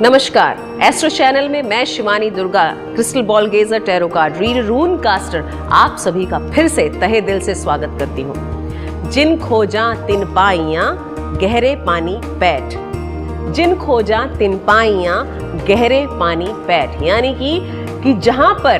नमस्कार, astro channel में मैं Shivani Durga, crystal ball gazer, tarot card reader, rune caster, आप सभी का फिर से तहे दिल से स्वागत करती हूँ। जिन खोजा तिन पाइयां गहरे पानी पैठ, जिन खोजा तिन पाइयां गहरे पानी पैठ, यानी कि जहां पर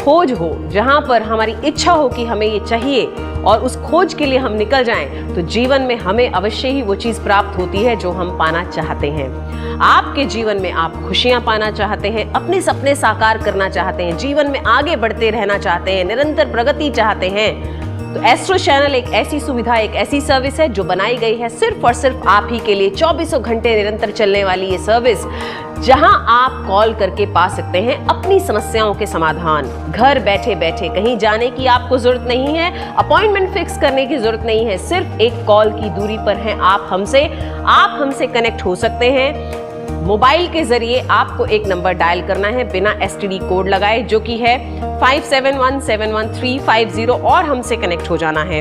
खोज हो, जहां पर हमारी इच्छा हो कि हमें ये चाहिए और उस खोज के लिए हम निकल जाएं, तो जीवन में हमें अवश्य ही वो चीज प्राप्त होती है जो हम पाना चाहते हैं। आपके जीवन में आप खुशियां पाना चाहते हैं, अपने सपने साकार करना चाहते हैं, जीवन में आगे बढ़ते रहना चाहते हैं, निरंतर प्रगति चाहते हैं, तो एस्ट्रो चैनल एक ऐसी सुविधा, एक ऐसी सर्विस है जो बनाई गई है सिर्फ और सिर्फ आप ही के लिए। 24 घंटे निरंतर चलने वाली ये सर्विस, जहां आप कॉल करके पा सकते हैं अपनी समस्याओं के समाधान। घर बैठे बैठे, कहीं जाने की आपको जरूरत नहीं है, अपॉइंटमेंट फिक्स करने की जरूरत नहीं है, सिर्फ एक कॉल की दूरी पर हैं आप हमसे कनेक्ट हो सकते हैं। मोबाइल के जरिए आपको एक नंबर डायल करना है बिना एसटीडी कोड लगाए, जो कि है 57171350, और हमसे कनेक्ट हो जाना है।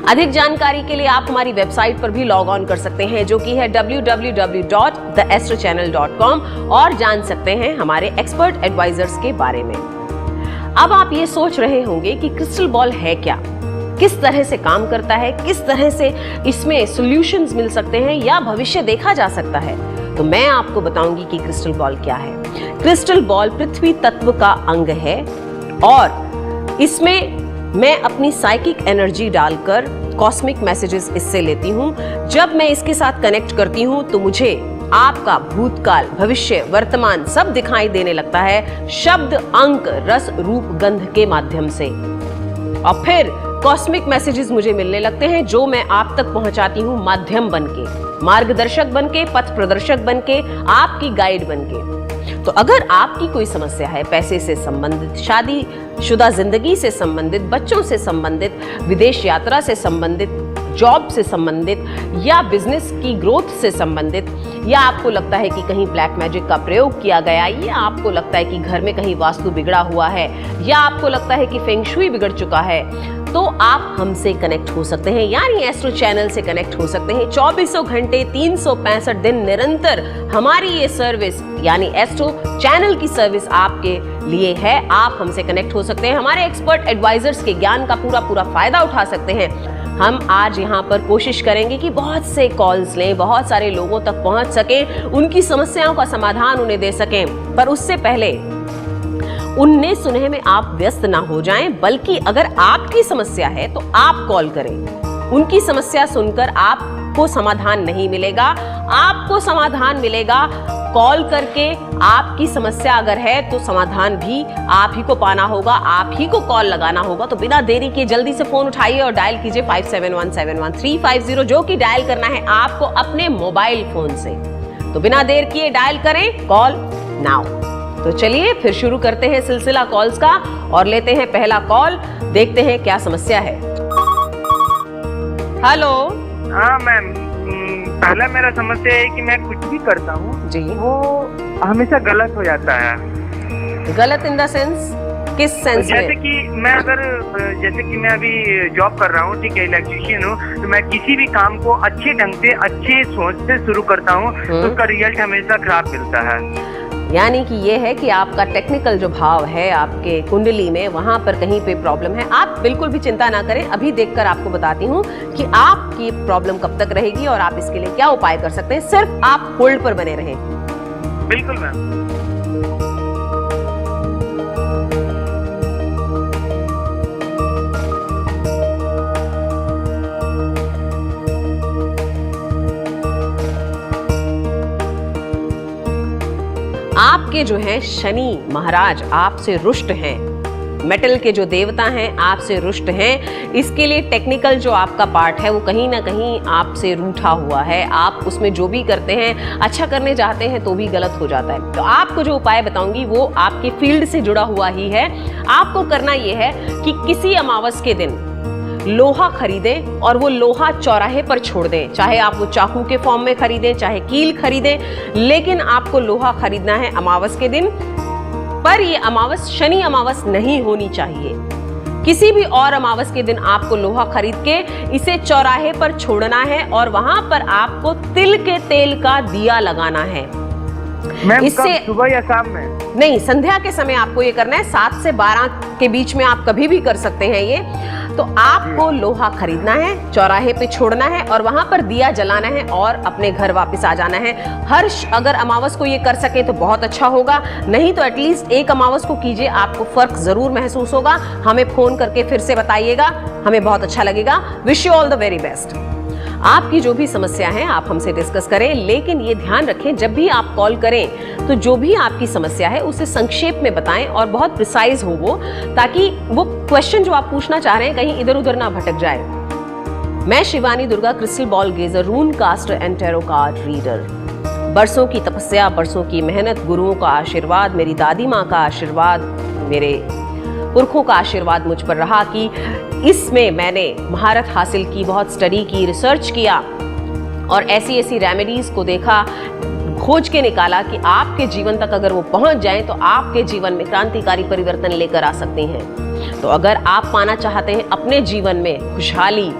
अधिक जानकारी के लिए आप हमारी वेबसाइट पर भी लॉग ऑन कर सकते हैं, जो कि है www.theastrochannel.com, और जान सकते हैं हमारे एक्सपर्ट एडवाइजर्स के बारे में। अब आप ये सोच रहे होंगे कि क्रिस्टल बॉल है क्या, किस तरह से काम करता है, किस तरह से इसमें सॉल्यूशंस मिल सकते हैं या भविष्य देखा जा सकता है। तो मैं आपको बताऊंगी कि क्रिस्टल बॉल क्या है। क्रिस्टल बॉल पृथ्वी तत्व का अंग है और इसमें मैं अपनी साइकिक एनर्जी डालकर कॉस्मिक मैसेजेस इससे लेती हूँ। जब मैं इसके साथ कनेक्ट करती हूँ तो मुझे आपका भूतकाल, भविष्य, वर्तमान सब दिखाई देने लगता है, शब्द, अंक, रस, रूप, गंध के माध्यम से। और फिर कॉस्मिक मैसेजेस मुझे मिलने लगते हैं जो मैं आप तक पहुंचाती हूँ माध्यम बनके, मार्गदर्शक बनके, पथ प्रदर्शक बनके, आपकी गाइड बनके। तो अगर आपकी कोई समस्या है, पैसे से संबंधित, शादीशुदा जिंदगी से संबंधित, बच्चों से संबंधित, विदेश यात्रा से संबंधित, जॉब से संबंधित, या बिजनेस की ग्रोथ से संबंधित, या आपको लगता है कि कहीं ब्लैक मैजिक का प्रयोग किया गया, या आपको लगता है कि घर में कहीं वास्तु बिगड़ा हुआ है, या आपको लगता है कि फेंग शुई बिगड़ चुका है, तो आप हमसे कनेक्ट हो सकते हैं, यानी एस्ट्रो चैनल से कनेक्ट हो सकते हैं। 24 घंटे 365 दिन निरंतर हमारी ये सर्विस, यानी एस्ट्रो चैनल की सर्विस आपके लिए है। आप हमसे कनेक्ट हो सकते हैं, हमारे एक्सपर्ट एडवाइजर्स के ज्ञान का पूरा फायदा उठा सकते हैं। हम आज यहाँ पर कोशिश करेंगे कि बहुत से कॉल्स लें, बहुत सारे लोगों तक पहुंच सकें, उनकी समस्याओं का समाधान उन्हें दे सकें। पर उससे पहले उनने सुने में आप व्यस्त ना हो जाएं, बल्कि अगर आपकी समस्या है तो आप कॉल करें। उनकी समस्या सुनकर आपको समाधान नहीं मिलेगा, आपको समाधान मिलेगा कॉल करके। आपकी समस्या अगर है तो समाधान भी आप ही को पाना होगा, आप ही को कॉल लगाना होगा। तो बिना देरी के जल्दी से फोन उठाइए और डायल कीजिए 57171350, जो कि डायल करना है आपको अपने मोबाइल फोन से। तो बिना देर किए डायल करें, कॉल नाउ। तो चलिए फिर शुरू करते हैं सिलसिला कॉल्स का और लेते हैं पहला कॉल, देखते हैं क्या समस्या है। हेलो। हाँ मैम, पहला मेरा समस्या है कि मैं कुछ भी करता हूँ जी, वो हमेशा गलत हो जाता है। गलत इन द सेंस, किस सेंस में? जैसे कि मैं अभी जॉब कर रहा हूँ, ठीक है, इलेक्ट्रीशियन हूँ, तो मैं किसी भी काम को अच्छे ढंग से, अच्छे सोच से शुरू करता हूँ तो उसका रिजल्ट हमेशा खराब मिलता है। यानी कि ये है कि आपका टेक्निकल जो भाव है आपके कुंडली में, वहां पर कहीं पे प्रॉब्लम है। आप बिल्कुल भी चिंता ना करें, अभी देखकर आपको बताती हूँ कि आपकी प्रॉब्लम कब तक रहेगी और आप इसके लिए क्या उपाय कर सकते हैं। सिर्फ आप होल्ड पर बने रहें। बिल्कुल मैम। आपके जो हैं शनि महाराज आपसे रुष्ट हैं, मेटल के जो देवता हैं आपसे रुष्ट हैं। इसके लिए टेक्निकल जो आपका पार्ट है वो कहीं ना कहीं आपसे रूठा हुआ है। आप उसमें जो भी करते हैं, अच्छा करने जाते हैं तो भी गलत हो जाता है। तो आपको जो उपाय बताऊंगी वो आपके फील्ड से जुड़ा हुआ ही है। आपको करना ये है कि किसी अमावस के दिन लोहा खरीदें और वो लोहा चौराहे पर छोड़ दें। चाहे आप वो चाकू के फॉर्म में खरीदें, चाहे कील खरीदें, लेकिन आपको लोहा खरीदना है अमावस के दिन। पर ये अमावस शनि अमावस नहीं होनी चाहिए। किसी भी और अमावस के दिन आपको लोहा खरीद के इसे चौराहे पर छोड़ना है और वहां पर आपको तिल के तेल का दिया लगाना है। मैम इससे कब, सुबह या शाम में? नहीं, संध्या के समय आपको ये करना है। 7 से 12 के बीच में आप कभी भी कर सकते हैं ये। तो आपको लोहा खरीदना है, चौराहे पे छोड़ना है और वहां पर दिया जलाना है और अपने घर वापस आ जाना है। अगर अमावस को ये कर सके तो बहुत अच्छा होगा, नहीं तो एटलीस्ट एक अमावस को कीजिए, आपको फर्क जरूर महसूस होगा। हमें फोन करके फिर से बताइएगा, हमें बहुत अच्छा लगेगा। Wish you all the very best. आपकी जो भी समस्या है आप हमसे डिस्कस करें, लेकिन ये ध्यान रखें जब भी आप कॉल करें तो जो भी आपकी समस्या है उसे संक्षेप में बताएं और बहुत प्रिसाइज हो वो, ताकि वो क्वेश्चन जो आप पूछना चाह रहे हैं कहीं इधर उधर ना भटक जाए। मैं Shivani Durga, crystal ball gazer, rune caster and tarot card reader. बरसों की तपस्या, बरसों की मेहनत, गुरुओं का आशीर्वाद, मेरी दादी माँ का आशीर्वाद, मेरे पुरखों का आशीर्वाद मुझ पर रहा कि इसमें मैंने महारत हासिल की, बहुत स्टडी की, रिसर्च किया और ऐसी ऐसी रेमेडीज को देखा, खोज के निकाला कि आपके जीवन तक अगर वो पहुंच जाएं तो आपके जीवन में क्रांतिकारी परिवर्तन लेकर आ सकती हैं। तो अगर आप पाना चाहते हैं अपने जीवन में खुशहाली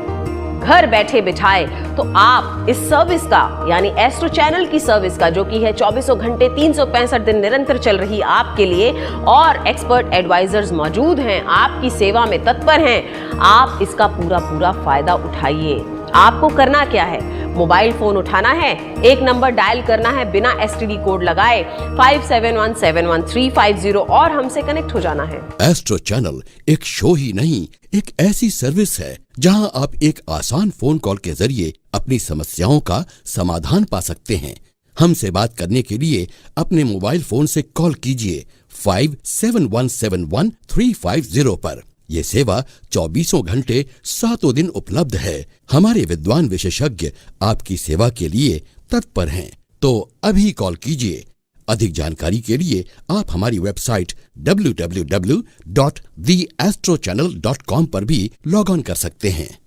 घर बैठे बिठाए, तो आप इस सर्विस का यानी एस्ट्रो चैनल की सर्विस का, जो कि है 24 घंटे 365 दिन निरंतर चल रही आपके लिए, और एक्सपर्ट एडवाइजर्स मौजूद हैं, आपकी सेवा में तत्पर हैं, आप इसका पूरा फायदा उठाइए। आपको करना क्या है, मोबाइल फोन उठाना है, एक नंबर डायल करना है बिना एसटीडी कोड लगाए 57171350 और हमसे कनेक्ट हो जाना है। एस्ट्रो चैनल एक शो ही नहीं, एक ऐसी सर्विस है जहां आप एक आसान फोन कॉल के जरिए अपनी समस्याओं का समाधान पा सकते हैं। हमसे बात करने के लिए अपने मोबाइल फोन से कॉल कीजिए 57171350 पर। ये सेवा 24 घंटे 7 दिन उपलब्ध है। हमारे विद्वान विशेषज्ञ आपकी सेवा के लिए तत्पर हैं, तो अभी कॉल कीजिए। अधिक जानकारी के लिए आप हमारी वेबसाइट www.theastrochannel.com पर भी लॉग ऑन कर सकते हैं।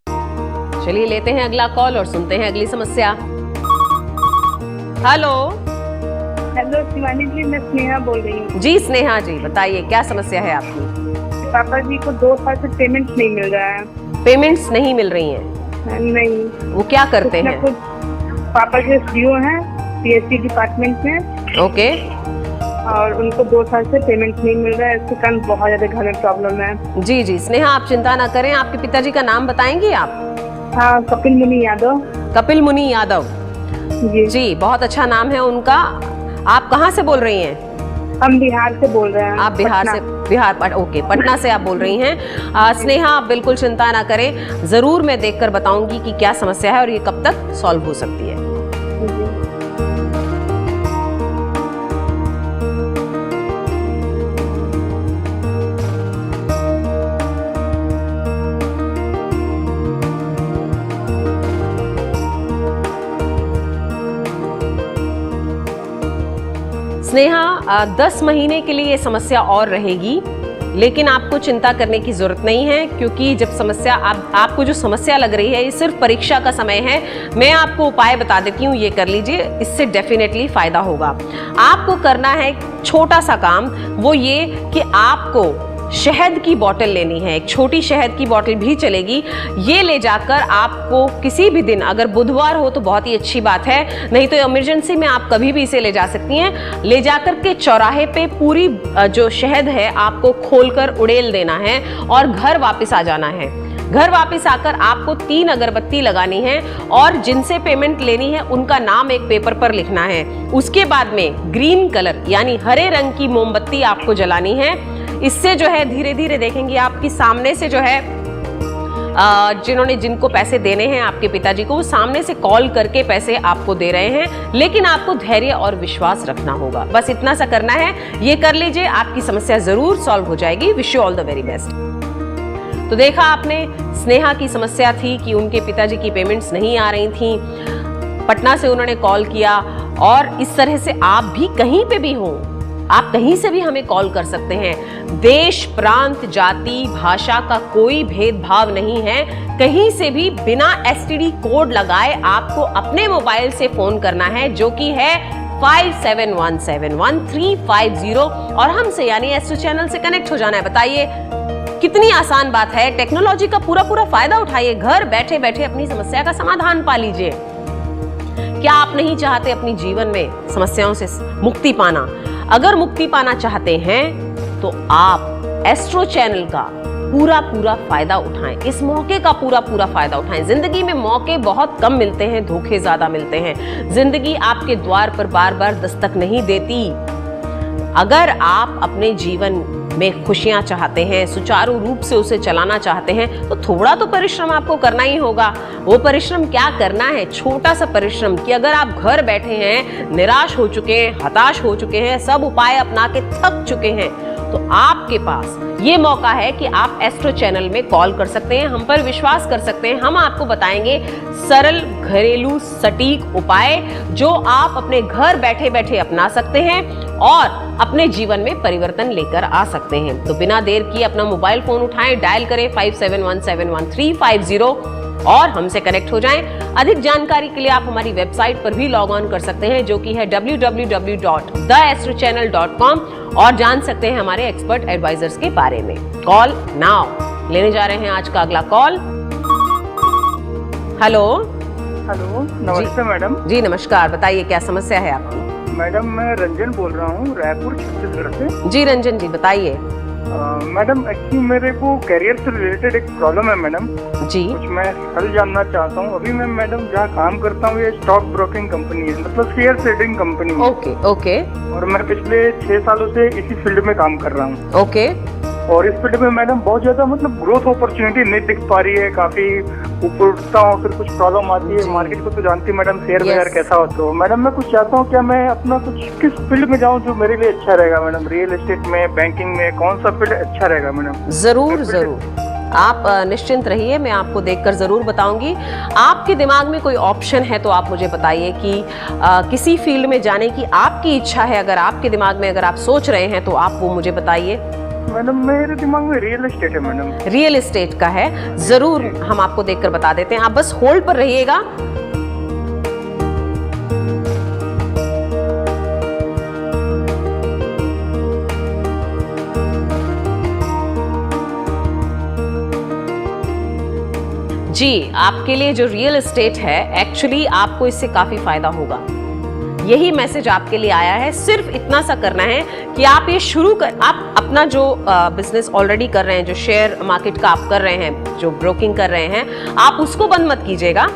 चलिए लेते हैं अगला कॉल और सुनते हैं अगली समस्या। हेलो शिवानी जी, मैं स्नेहा बोल रही हूँ। जी स्नेहा जी, बताइए क्या समस्या है आपकी? पापा जी को 2 साल से पेमेंट नहीं मिल रहा है। पेमेंट्स नहीं मिल रही हैं? नहीं। वो क्या करते हैं? पापा जी सीओ हैं पीएचडी डिपार्टमेंट में। ओके। और उनको 2 साल से पेमेंट नहीं मिल रहा है, इसके कारण बहुत ज्यादा घर में प्रॉब्लम है। जी जी स्नेहा, आप चिंता ना करें। आपके पिताजी का नाम बताएंगे आप? हाँ, कपिल मुनि यादव। कपिल मुनि यादव जी, बहुत अच्छा नाम है उनका। आप कहाँ से बोल रही हैं? हम बिहार से बोल रहे हैं। आप बिहार से? ओके, पटना से आप बोल रही हैं। स्नेहा, आप बिल्कुल चिंता ना करें, जरूर मैं देखकर बताऊंगी कि क्या समस्या है और ये कब तक सॉल्व हो सकती है। स्नेहा, 10 महीने के लिए ये समस्या और रहेगी, लेकिन आपको चिंता करने की जरूरत नहीं है, क्योंकि जब समस्या आपको जो समस्या लग रही है ये सिर्फ परीक्षा का समय है। मैं आपको उपाय बता देती हूँ, ये कर लीजिए, इससे डेफिनेटली फायदा होगा। आपको करना है छोटा सा काम, वो ये कि आपको शहद की बोतल लेनी है। एक छोटी शहद की बोतल भी चलेगी। ये ले जाकर आपको किसी भी दिन, अगर बुधवार हो तो बहुत ही अच्छी बात है, नहीं तो इमरजेंसी में आप कभी भी इसे ले जा सकती हैं। ले जाकर के चौराहे पे पूरी जो शहद है आपको खोलकर उड़ेल देना है और घर वापस आ जाना है। घर वापस आकर आपको 3 अगरबत्ती लगानी है और जिनसे पेमेंट लेनी है उनका नाम एक पेपर पर लिखना है। उसके बाद में ग्रीन कलर यानी हरे रंग की मोमबत्ती आपको जलानी है। इससे जो है धीरे धीरे देखेंगे आपकी सामने से जो है जिनको पैसे देने हैं आपके पिताजी को, वो सामने से कॉल करके पैसे आपको दे रहे हैं, लेकिन आपको धैर्य और विश्वास रखना होगा। बस इतना सा करना है, ये कर लीजिए, आपकी समस्या जरूर सॉल्व हो जाएगी। Wish you all the very best. तो देखा आपने, स्नेहा की समस्या थी कि उनके पिताजी की पेमेंट्स नहीं आ रही थी। पटना से उन्होंने कॉल किया और इस तरह से आप भी कहीं पे भी हो, आप कहीं से भी हमें कॉल कर सकते हैं। देश, प्रांत, जाति, भाषा का कोई भेदभाव नहीं है। कहीं से भी बिना एसटीडी कोड लगाए आपको अपने मोबाइल से फोन करना है, जो कि है 57171350 और हमसे यानी एस्ट्रो चैनल से कनेक्ट हो जाना है। बताइए कितनी आसान बात है। टेक्नोलॉजी का पूरा फायदा उठाइए, घर बैठे बैठे अपनी समस्या का समाधान पा लीजिए। क्या आप आप नहीं चाहते अपनी जीवन में समस्याओं से मुक्ति पाना, अगर मुक्ति पाना चाहते हैं तो आप एस्ट्रो चैनल का पूरा फायदा उठाएं, इस मौके का पूरा फायदा उठाएं। जिंदगी में मौके बहुत कम मिलते हैं, धोखे ज्यादा मिलते हैं। जिंदगी आपके द्वार पर बार दस्तक नहीं देती। अगर आप अपने जीवन में खुशियां चाहते हैं, सुचारू रूप से उसे चलाना चाहते हैं, तो थोड़ा तो परिश्रम आपको करना ही होगा। वो परिश्रम क्या करना है? छोटा सा परिश्रम कि अगर आप घर बैठे हैं, निराश हो चुके हैं, हताश हो चुके हैं, सब उपाय अपना के थक चुके हैं, तो आपके पास ये मौका है कि आप एस्ट्रो चैनल में कॉल कर सकते हैं, हम पर विश्वास कर सकते हैं। हम आपको बताएंगे सरल घरेलू सटीक उपाय जो आप अपने घर बैठे बैठे अपना सकते हैं और अपने जीवन में परिवर्तन लेकर आ सकते हैं। तो बिना देर किए अपना मोबाइल फोन उठाएं, डायल करें 57171350 और हमसे कनेक्ट हो जाएं। अधिक जानकारी के लिए आप हमारी वेबसाइट पर भी लॉग ऑन कर सकते हैं जो कि है www.theastrochannel.com और जान सकते हैं हमारे एक्सपर्ट एडवाइजर्स के बारे में। कॉल नाउ लेने जा रहे हैं आज का अगला कॉल। हेलो। हेलो, नमस्ते मैडम। जी नमस्कार, बताइए क्या समस्या है आपकी? मैडम मैं रंजन बोल रहा हूँ, रायपुर छत्तीसगढ़ से। जी रंजन जी बताइए। मैडम एक्चुअली मेरे को करियर से रिलेटेड एक प्रॉब्लम है मैडम जी। कुछ मैं हल जानना चाहता हूँ। अभी मैं मैडम जहाँ काम करता हूँ ये स्टॉक ब्रोकिंग कंपनी है, मतलब शेयर ट्रेडिंग कंपनी है। ओके। और मैं पिछले 6 सालों से इसी फील्ड में काम कर रहा हूँ। ओके। और इस फील्ड में मैडम बहुत ज्यादा मतलब ग्रोथ अपॉर्चुनिटी नहीं दिख पा रही है, काफी ऊपर उठता हूँ फिर कुछ प्रॉब्लम आती है। मार्केट को तो जानती है मैडम, शेयर बाजार कैसा होता है। मैडम मैं कुछ चाहता हूँ, क्या मैं अपना कुछ किस फील्ड में जाऊँ जो मेरे लिए अच्छा रहेगा मैडम? रियल एस्टेट में, बैंकिंग में, कौन सा फील्ड अच्छा रहेगा मैडम? जरूर आप निश्चिंत रहिए, मैं आपको देखकर जरूर बताऊंगी। आपके दिमाग में कोई ऑप्शन है तो आप मुझे बताइए कि किसी फील्ड में जाने की आपकी इच्छा है। अगर आपके दिमाग में अगर आप सोच रहे हैं तो आप वो मुझे बताइए। मैडम मेरे दिमाग में रियल एस्टेट है मैडम। रियल एस्टेट का है, जरूर हम आपको देखकर बता देते हैं। आप बस होल्ड पर रहिएगा। जी, आपके लिए जो रियल एस्टेट है एक्चुअली आपको इससे काफी फायदा होगा, यही मैसेज आपके लिए आया है। सिर्फ इतना सा करना है कि आप ये आप अपना जो बिजनेस ऑलरेडी कर रहे हैं, जो शेयर मार्केट का आप कर रहे हैं, जो ब्रोकिंग कर रहे हैं, आप उसको बंद मत कीजिएगा,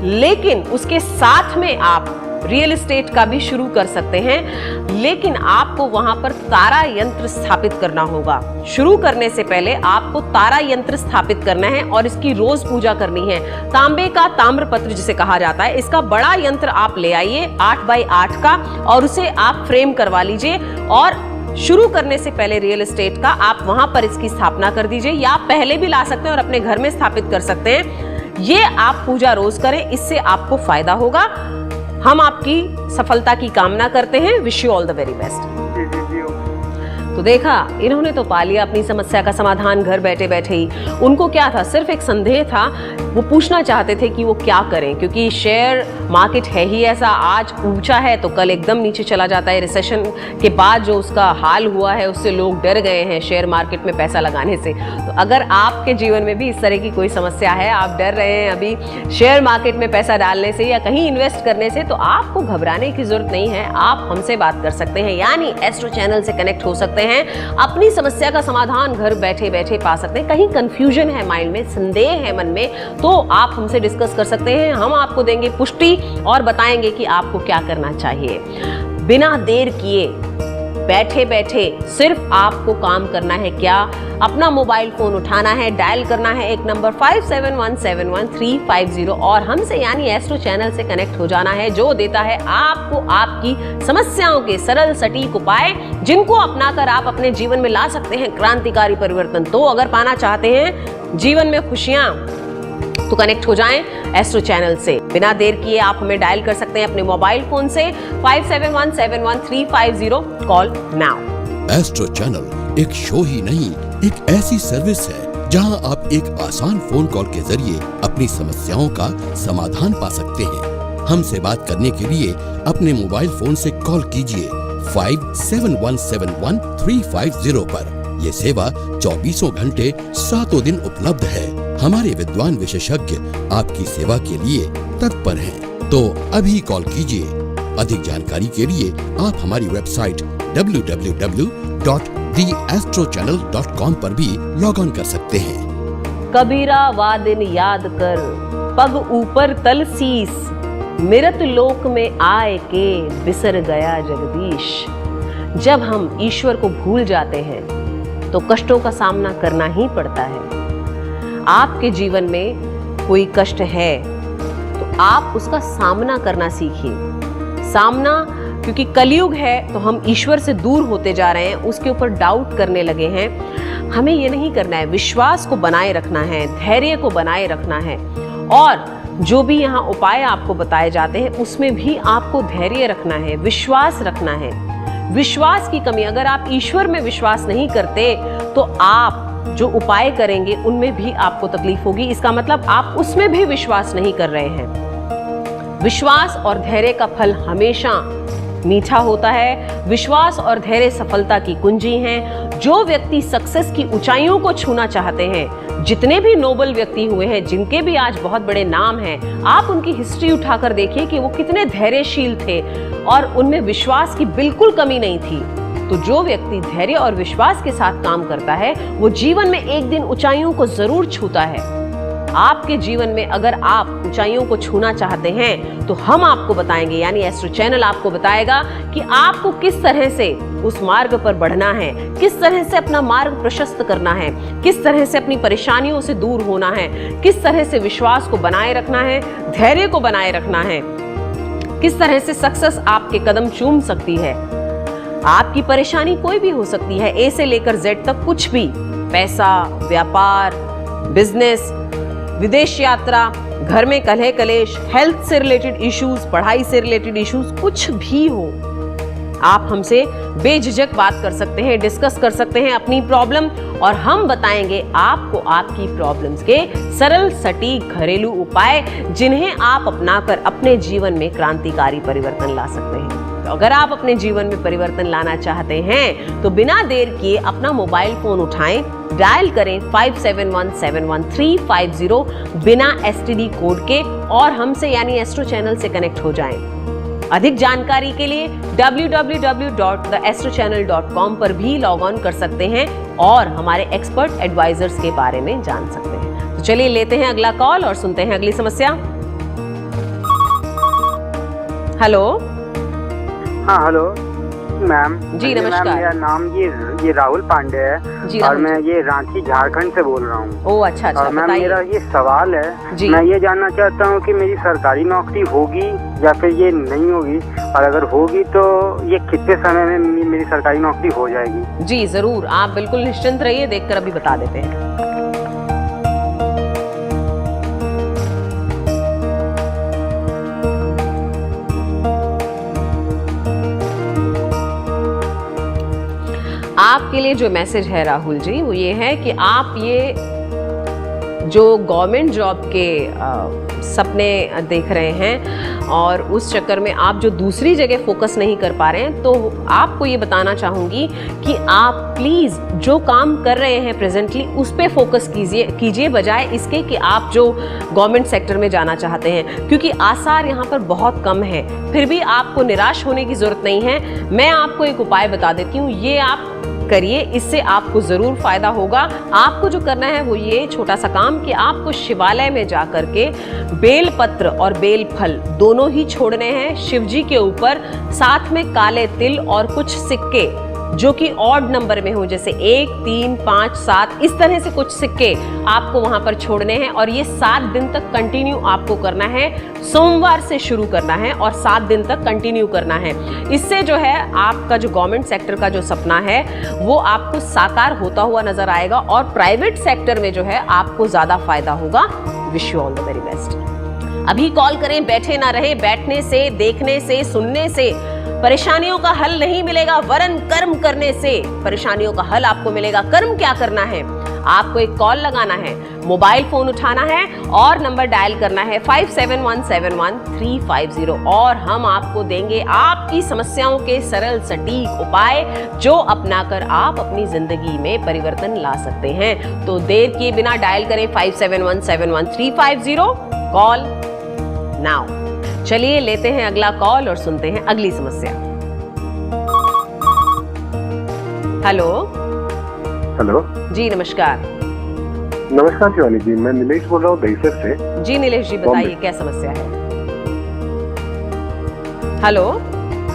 लेकिन उसके साथ में आप रियल एस्टेट का भी शुरू कर सकते हैं। लेकिन आपको वहां पर तारा यंत्र स्थापित करना होगा। शुरू करने से पहले आपको तारा यंत्र स्थापित करना है और इसकी रोज पूजा करनी है। तांबे का ताम्रपत्र जिसे कहा जाता है, इसका बड़ा यंत्र आप ले आइए 8x8 का, और उसे आप फ्रेम करवा लीजिए और शुरू करने से पहले रियल एस्टेट का आप वहां पर इसकी स्थापना कर दीजिए, या आप पहले भी ला सकते हैं और अपने घर में स्थापित कर सकते हैं। ये आप पूजा रोज करें, इससे आपको फायदा होगा। हम आपकी सफलता की कामना करते हैं। Wish you all the very best. तो देखा, इन्होंने तो पा लिया अपनी समस्या का समाधान घर बैठे बैठे ही। उनको क्या था, सिर्फ एक संदेह था, वो पूछना चाहते थे कि वो क्या करें, क्योंकि शेयर मार्केट है ही ऐसा, आज ऊंचा है तो कल एकदम नीचे चला जाता है। रिसेशन के बाद जो उसका हाल हुआ है उससे लोग डर गए हैं शेयर मार्केट में पैसा लगाने से। तो अगर आपके जीवन में भी इस तरह की कोई समस्या है, आप डर रहे हैं अभी शेयर मार्केट में पैसा डालने से या कहीं इन्वेस्ट करने से, तो आपको घबराने की जरूरत नहीं है। आप हमसे बात कर सकते हैं, यानी एस्ट्रो चैनल से कनेक्ट हो सकते हैं, अपनी समस्या का समाधान घर बैठे बैठे पा सकते हैं। कहीं कंफ्यूजन है माइंड में, संदेह है मन में, तो आप हमसे डिस्कस कर सकते हैं। हम आपको देंगे पुष्टि और बताएंगे कि आपको क्या करना चाहिए। बिना देर किए बैठे बैठे सिर्फ आपको काम करना है क्या, अपना मोबाइल फोन उठाना है, डायल करना है एक नंबर 57171350 और हमसे यानी एस्ट्रो चैनल से कनेक्ट हो जाना है, जो देता है आपको आपकी समस्याओं के सरल सटीक उपाय, जिनको अपनाकर आप अपने जीवन में ला सकते हैं क्रांतिकारी परिवर्तन। तो अगर पाना चाहते हैं जीवन में खुशियां, तो कनेक्ट हो जाएं एस्ट्रो चैनल से। बिना देर किए आप हमें डायल कर सकते हैं अपने मोबाइल फोन से 57171350। Call now. एस्ट्रो चैनल एक शो ही नहीं, एक ऐसी सर्विस है जहां आप एक आसान फोन कॉल के जरिए अपनी समस्याओं का समाधान पा सकते हैं। हमसे बात करने के लिए अपने मोबाइल फोन से कॉल कीजिए 57171350 पर। ये सेवा 24 घंटे 7 दिन उपलब्ध है। हमारे विद्वान विशेषज्ञ आपकी सेवा के लिए तत्पर हैं। तो अभी कॉल कीजिए। अधिक जानकारी के लिए आप हमारी वेबसाइट www.theastrochannel.com पर भी लॉग ऑन कर सकते हैं। कबीरा वा दिन याद कर, पग ऊपर तल शीस, मिरत लोक में आए के बिसर गया जगदीश। जब हम ईश्वर को भूल जाते हैं तो कष्टों का सामना करना ही पड़ता है। आपके जीवन में कोई कष्ट है तो आप उसका सामना करना सीखिए। सामना, क्योंकि कलयुग है तो हम ईश्वर से दूर होते जा रहे हैं, उसके ऊपर डाउट करने लगे हैं। हमें ये नहीं करना है, विश्वास को बनाए रखना है, धैर्य को बनाए रखना है। और जो भी यहाँ उपाय आपको बताए जाते हैं उसमें भी आपको धैर्य रखना है, विश्वास रखना है। विश्वास की कमी, अगर आप ईश्वर में विश्वास नहीं करते तो आप जो उपाय करेंगे उनमें भी आपको तकलीफ होगी। इसका मतलब आप उसमें भी विश्वास नहीं कर रहे हैं। विश्वास और धैर्य का फल हमेशा मीठा होता है। विश्वास और धैर्य सफलता की कुंजी हैं। जो व्यक्ति सक्सेस की ऊंचाइयों को छूना चाहते हैं, जितने भी नोबल व्यक्ति हुए हैं, जिनके भी आज बहुत बड़े नाम हैं, आप उनकी हिस्ट्री उठाकर देखिए कि वो कितने धैर्यशील थे और उनमें विश्वास की बिल्कुल कमी नहीं थी। तो जो व्यक्ति धैर्य और विश्वास के साथ काम करता है वो जीवन में एक दिन ऊंचाइयों को जरूर छूता है। आपके जीवन में अगर आप ऊंचाइयों को छूना चाहते हैं तो हम आपको बताएंगे, यानी एस्ट्रो चैनल आपको बताएगा कि आपको किस तरह से उस मार्ग पर बढ़ना है, किस तरह से अपना मार्ग प्रशस्त करना है, किस तरह से अपनी परेशानियों से दूर होना है, किस तरह से विश्वास को बनाए रखना है, धैर्य को बनाए रखना है, किस तरह से सक्सेस आपके कदम चूम सकती है। आपकी परेशानी कोई भी हो सकती है, ए से लेकर जेड तक, कुछ भी, पैसा, व्यापार, बिजनेस, विदेश यात्रा, घर में कलह कलेश, हेल्थ से रिलेटेड इश्यूज, पढ़ाई से रिलेटेड इश्यूज, कुछ भी हो, आप हमसे बेझिझक बात कर सकते हैं, डिस्कस कर सकते हैं अपनी प्रॉब्लम, और हम बताएंगे आपको आपकी प्रॉब्लम्स के सरल सटीक घरेलू उपाय, जिन्हें आप अपनाकर अपने जीवन में क्रांतिकारी परिवर्तन ला सकते हैं। तो अगर आप अपने जीवन में परिवर्तन लाना चाहते हैं तो बिना देर किए अपना मोबाइल फोन उठाएं, डायल करें 57171350 बिना STD कोड के, और हमसे यानी एस्ट्रो चैनल से कनेक्ट हो जाएं। अधिक जानकारी के लिए www.theastrochannel.com पर भी लॉग ऑन कर सकते हैं और हमारे एक्सपर्ट एडवाइजर्स के बारे में जान सकते हैं। तो चलिए लेते हैं अगला कॉल और सुनते हैं अगली समस्या। हेलो। हाँ हेलो मैम। जी नमस्कार। मेरा नाम ये राहुल पांडे है और मैं ये रांची झारखंड से बोल रहा हूँ। ओह अच्छा, और मैम मेरा ये सवाल है, मैं ये जानना चाहता हूँ कि मेरी सरकारी नौकरी होगी या फिर ये नहीं होगी, और अगर होगी तो ये कितने समय में मेरी सरकारी नौकरी हो जाएगी। जी जरूर, आप बिल्कुल निश्चिंत रहिए, देखकर अभी बता देते हैं। आपके लिए जो मैसेज है राहुल जी वो ये है कि आप ये जो गवर्नमेंट जॉब के सपने देख रहे हैं और उस चक्कर में आप जो दूसरी जगह फोकस नहीं कर पा रहे हैं, तो आपको ये बताना चाहूँगी कि आप प्लीज़ जो काम कर रहे हैं प्रेजेंटली उस पे फोकस कीजिए बजाय इसके कि आप जो गवर्नमेंट सेक्टर में जाना चाहते हैं, क्योंकि आसार यहाँ पर बहुत कम है। फिर भी आपको निराश होने की ज़रूरत नहीं है। मैं आपको एक उपाय बता देती हूँ, ये आप करिए, इससे आपको जरूर फायदा होगा। आपको जो करना है वो ये छोटा सा काम कि आपको शिवालय में जाकर के बेल पत्र और बेल फल दोनों ही छोड़ने हैं शिव जी के ऊपर, साथ में काले तिल और कुछ सिक्के जो कि ऑड नंबर में हो, जैसे 1, 3, 5, 7, इस तरह से कुछ सिक्के आपको वहां पर छोड़ने हैं और ये 7 दिन तक कंटिन्यू आपको करना है। सोमवार से शुरू करना है और 7 दिन तक कंटिन्यू करना है। इससे जो है आपका जो गवर्नमेंट सेक्टर का जो सपना है वो आपको साकार होता हुआ नजर आएगा और प्राइवेट सेक्टर में जो है आपको ज्यादा फायदा होगा। Wish you all the very best. अभी कॉल करें, बैठे ना रहे, बैठने से, देखने से, सुनने से परेशानियों का हल नहीं मिलेगा, वरन कर्म करने से परेशानियों का हल आपको मिलेगा। कर्म क्या करना है? आपको एक कॉल लगाना है, मोबाइल फोन उठाना है और नंबर डायल करना है 57171350 और हम आपको देंगे आपकी समस्याओं के सरल सटीक उपाय जो अपनाकर आप अपनी जिंदगी में परिवर्तन ला सकते हैं। तो देर किए बिना डायल करें 57171350, कॉल नाउ। चलिए लेते हैं अगला कॉल और सुनते हैं अगली समस्या। हेलो। हेलो जी नमस्कार। नमस्कार शिवानी जी, मैं नीलेश बोल रहा हूँ दहीसर से। जी नीलेश जी बताइए क्या समस्या है। हेलो।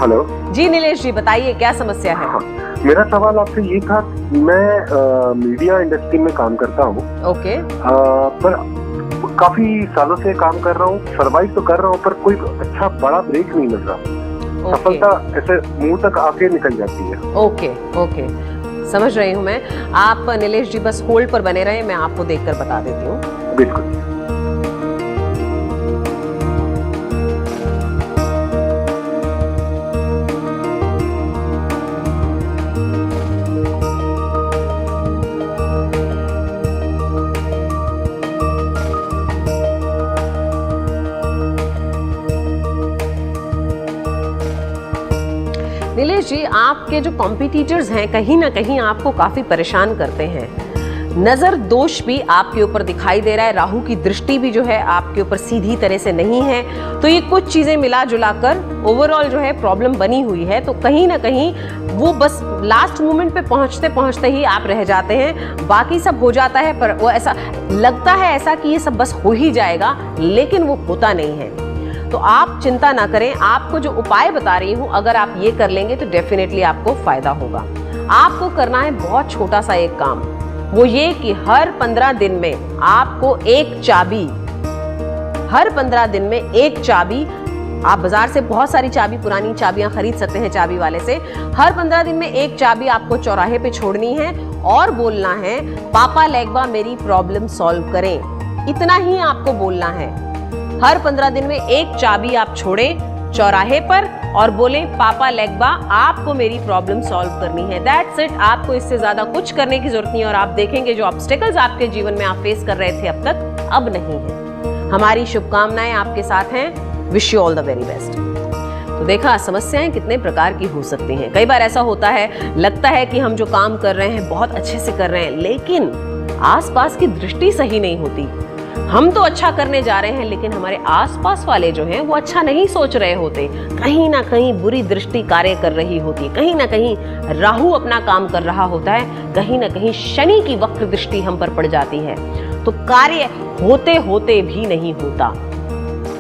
हेलो जी नीलेश जी बताइए क्या समस्या है। हाँ, मेरा सवाल आपसे ये था, मैं मीडिया इंडस्ट्री में काम करता हूँ। ओके। पर काफी सालों से काम कर रहा हूँ, सर्वाइव तो कर रहा हूँ, पर कोई अच्छा बड़ा ब्रेक नहीं मिल रहा। सफलता ऐसे मुंह तक आके निकल जाती है। ओके ओके समझ रही हूँ मैं। आप नीलेश जी बस होल्ड पर बने रहे, मैं आपको देखकर बता देती हूँ। बिल्कुल। नीलेश जी आपके जो कॉम्पिटिटर्स हैं कहीं ना कहीं आपको काफी परेशान करते हैं। नजर दोष भी आपके ऊपर दिखाई दे रहा है, राहु की दृष्टि भी जो है आपके ऊपर सीधी तरह से नहीं है। तो ये कुछ चीजें मिला जुला कर ओवरऑल जो है प्रॉब्लम बनी हुई है। तो कहीं ना कहीं वो बस लास्ट मोमेंट पे पहुंचते पहुंचते ही आप रह जाते हैं, बाकी सब हो जाता है। पर वो ऐसा लगता है ऐसा कि ये सब बस हो ही जाएगा, लेकिन वो होता नहीं है। तो आप चिंता ना करें, आपको जो उपाय बता रही हूं अगर आप ये कर लेंगे तो डेफिनेटली आपको फायदा होगा। आपको करना है बहुत छोटा सा एक काम, वो ये कि हर 15 दिन में आपको एक चाबी, हर 15 दिन में एक चाबी, आप बाजार से बहुत सारी चाबी, पुरानी चाबियां खरीद सकते हैं चाबी वाले से। हर 15 दिन में एक चाबी आपको चौराहे पे छोड़नी है और बोलना है पापा लेगबा मेरी प्रॉब्लम सॉल्व करें। इतना ही आपको बोलना है। हर 15 दिन में एक चाबी आप छोड़ें चौराहे पर और बोलें पापा लेगबा आपको मेरी प्रॉब्लम सॉल्व करनी है। That's it. आपको इससे ज्यादा कुछ करने की जरूरत नहीं है और आप देखेंगे जो ऑब्स्टेकल्स आपके जीवन में आप फेस कर रहे थे अब तक, अब नहीं है। हमारी शुभकामनाएं आपके साथ हैं। Wish you all the very best. तो देखा समस्याएं कितने प्रकार की हो सकती हैं। कई बार ऐसा होता है, लगता है कि हम जो काम कर रहे हैं बहुत अच्छे से कर रहे हैं, लेकिन आसपास की दृष्टि सही नहीं होती। हम तो अच्छा करने जा रहे हैं लेकिन हमारे आसपास वाले जो हैं वो अच्छा नहीं सोच रहे होते। कहीं ना कहीं बुरी दृष्टि कार्य कर रही होती है, कहीं ना कहीं राहु अपना काम कर रहा होता है, कहीं ना कहीं शनि की वक्र दृष्टि हम पर पड़ जाती है। तो कार्य होते होते भी नहीं होता।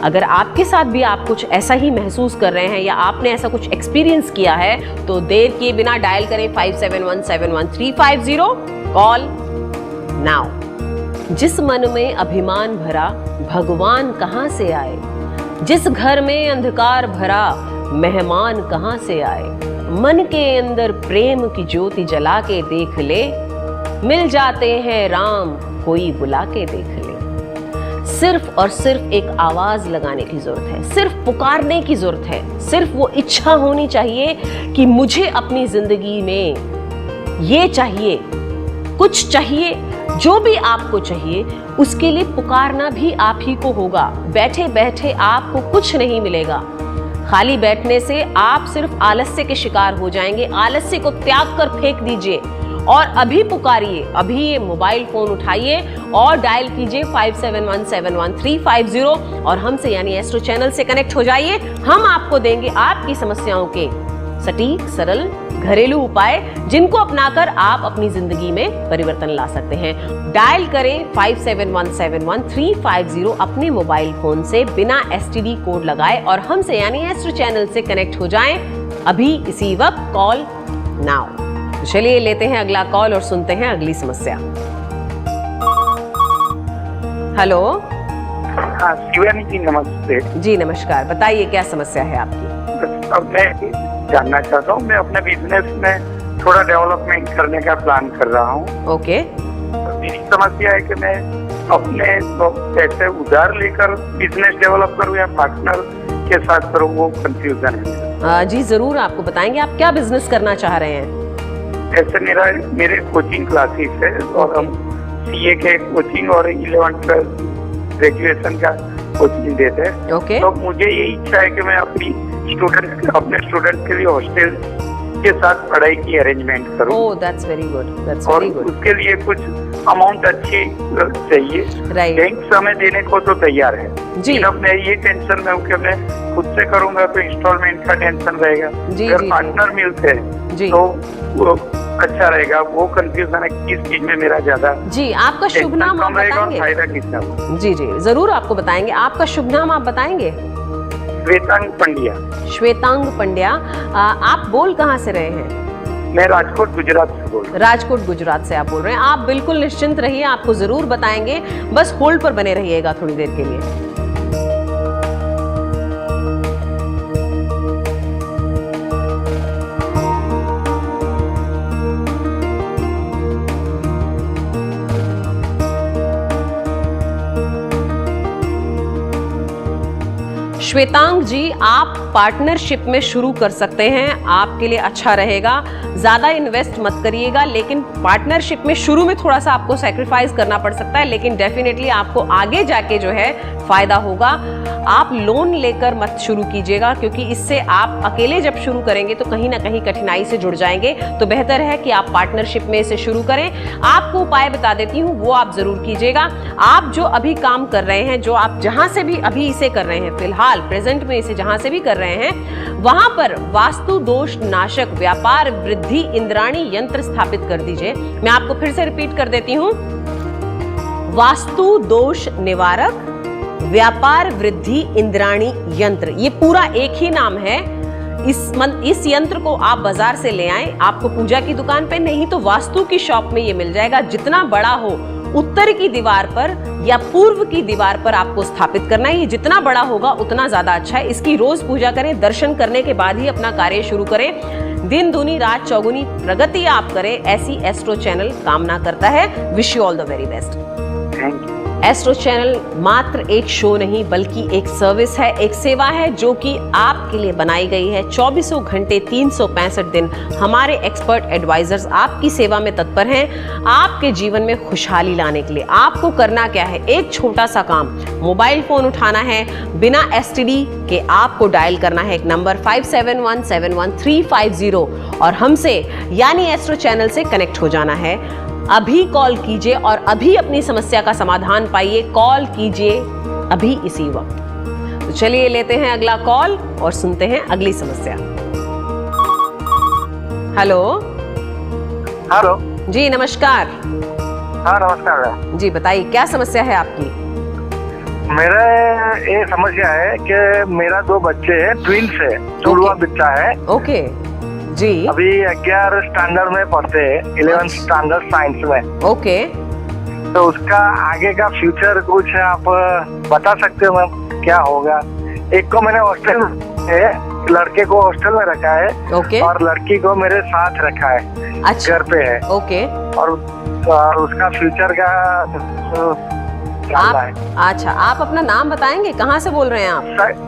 अगर आपके साथ भी आप कुछ ऐसा ही महसूस कर रहे हैं या आपने ऐसा कुछ एक्सपीरियंस किया है तो देर किए बिना डायल करें 57171350। Call now. जिस मन में अभिमान भरा भगवान कहां से आए, जिस घर में अंधकार भरा मेहमान कहां से आए। मन के अंदर प्रेम की ज्योति जला के देख ले, मिल जाते हैं राम कोई बुला के देख ले। सिर्फ और सिर्फ एक आवाज लगाने की जरूरत है, सिर्फ पुकारने की जरूरत है, सिर्फ वो इच्छा होनी चाहिए कि मुझे अपनी जिंदगी में ये चाहिए, कुछ चाहिए। जो भी आपको चाहिए उसके लिए पुकारना भी आप ही को होगा। बैठे बैठे आपको कुछ नहीं मिलेगा। खाली बैठने से आप सिर्फ आलस्य के शिकार हो जाएंगे। आलस्य को त्याग कर फेंक दीजिए और अभी पुकारिए। अभी ये मोबाइल फोन उठाइए और डायल कीजिए 57171350 और हमसे यानी एस्ट्रो चैनल से कनेक्ट हो जाइए। हम आपको देंगे आपकी समस्याओं के सटीक सरल घरेलू उपाय जिनको अपनाकर आप अपनी जिंदगी में परिवर्तन ला सकते हैं। डायल करें 57171350 अपने मोबाइल फोन से बिना STD कोड लगाए और हमसे यानी एस्ट्रो चैनल से कनेक्ट हो जाएं अभी इसी वक्त। Call now. तो चलिए लेते हैं अगला कॉल और सुनते हैं अगली समस्या। हेलो। हाँ शिवानी जी नमस्ते। जी नमस्कार, बताइए क्या समस्या है आपकी। अब मैं जानना चाहता हूँ, मैं अपने बिजनेस में थोड़ा डेवलपमेंट करने का प्लान कर रहा हूँ। ओके। मेरी समस्या है कि मैं अपने पैसे उधार लेकर बिजनेस डेवलप करूँ या पार्टनर के साथ करूँ, वो कंफ्यूजन है। जी जरूर आपको बताएंगे। आप क्या बिजनेस करना चाह रहे हैं। ऐसे मेरे कोचिंग क्लासेस है और हम CA के कोचिंग और 11th-12th ग्रेजुएशन का कोचिंग देते हैं। ओके। तो मुझे ये इच्छा है कि मैं अपने स्टूडेंट के लिए हॉस्टल उसके साथ पढ़ाई की अरेंजमेंट करूं। ओह, दैट्स वेरी गुड, दैट्स और वेरी गुड। उसके लिए कुछ अमाउंट अच्छी चाहिए। राइट। बैंक समय देने को तो तैयार है जी। अब मैं ये टेंशन में हूँ कि मैं खुद से करूंगा तो इंस्टॉलमेंट का टेंशन रहेगा। जी, अगर जी, पार्टनर मिलते हैं जी। तो वो अच्छा रहेगा। वो कंफ्यूजन है किस चीज में मेरा ज्यादा जी, आपका शुभ नाम आप कम रहेगा और बताएंगे? फायदा कितना होगा। जी जी, जरूर आपको बताएंगे। आपका शुभ नाम आप बताएंगे? श्वेतांग पंड्या। श्वेतांग पंड्या। आप बोल कहाँ से रहे हैं? मैं राजकोट गुजरात से बोल रहा हूँ। राजकोट गुजरात से आप बोल रहे हैं। आप बिल्कुल निश्चिंत रहिए, आपको जरूर बताएंगे, बस होल्ड पर बने रहिएगा थोड़ी देर के लिए। श्वेतांग जी, आप पार्टनरशिप में शुरू कर सकते हैं, आपके लिए अच्छा रहेगा। ज्यादा इन्वेस्ट मत करिएगा, लेकिन पार्टनरशिप में शुरू में थोड़ा सा आपको सैक्रिफाइस करना पड़ सकता है, लेकिन डेफिनेटली आपको आगे जाके जो है फायदा होगा। आप लोन लेकर मत शुरू कीजिएगा, क्योंकि इससे आप अकेले जब शुरू करेंगे तो कहीं ना कहीं कठिनाई से जुड़ जाएंगे। तो बेहतर है कि आप पार्टनरशिप में इसे शुरू करें। आपको उपाय बता देती हूँ, वो आप जरूर कीजिएगा। आप जो अभी काम कर रहे हैं, जो आप जहां से भी अभी इसे कर रहे हैं, फिलहाल प्रेजेंट में इसे जहां से भी कर रहे हैं, वहां पर वास्तु दोष नाशक व्यापार वृद्धि इंद्राणी यंत्र स्थापित कर दीजिए। मैं आपको फिर से रिपीट कर देती हूं, वास्तु दोष निवारक व्यापार वृद्धि इंद्राणी यंत्र, ये पूरा एक ही नाम है। इस यंत्र को आप बाजार से ले आएं, आपको पूजा की दुकान पे नहीं तो वास्तु की शॉप में ये मिल जाएगा। जितना बड़ा हो, उत्तर की दीवार पर या पूर्व की दीवार पर आपको स्थापित करना है। ये जितना बड़ा होगा उतना ज्यादा अच्छा है। इसकी रोज पूजा करें, दर्शन करने के बाद ही अपना कार्य शुरू करें। दिन दूनी रात चौगुनी प्रगति आप करें, ऐसी एस्ट्रो चैनल कामना करता है। Wish you all the very best. Thank you. Astro channel मात्र एक शो नहीं बल्कि एक सर्विस है, एक सेवा है जो कि आपके लिए बनाई गई है। 24 घंटे 365 दिन हमारे एक्सपर्ट एडवाइजर्स आपकी सेवा में तत्पर हैं, आपके जीवन में खुशहाली लाने के लिए। आपको करना क्या है? एक छोटा सा काम, मोबाइल फोन उठाना है, बिना STD के आपको डायल करना है एक नंबर 57171350 और हमसे यानी एस्ट्रो चैनल से कनेक्ट हो जाना है। अभी कॉल कीजिए और अभी अपनी समस्या का समाधान पाइए। कॉल कीजिए अभी इसी वक्त। तो चलिए लेते हैं अगला कॉल और सुनते हैं अगली समस्या। हेलो। हेलो जी नमस्कार। हाँ नमस्कार। जी बताइए, क्या समस्या है आपकी? मेरा ये समस्या है कि मेरा 2 बच्चे हैं, ट्विंस है, जुड़वा बच्चा है। ओके जी। अभी 11 स्टैंडर्ड में पढ़ते हैं, 11th स्टैंडर्ड साइंस में। ओके, तो उसका आगे का फ्यूचर कुछ आप बता सकते हो मैम, क्या होगा? एक को मैंने हॉस्टल में, लड़के को हॉस्टल में रखा है। ओके। और लड़की को मेरे साथ रखा है। अच्छा, घर पे है। ओके। और उसका फ्यूचर का अच्छा, आप अपना नाम बताएंगे? कहाँ से बोल रहे हैं आप?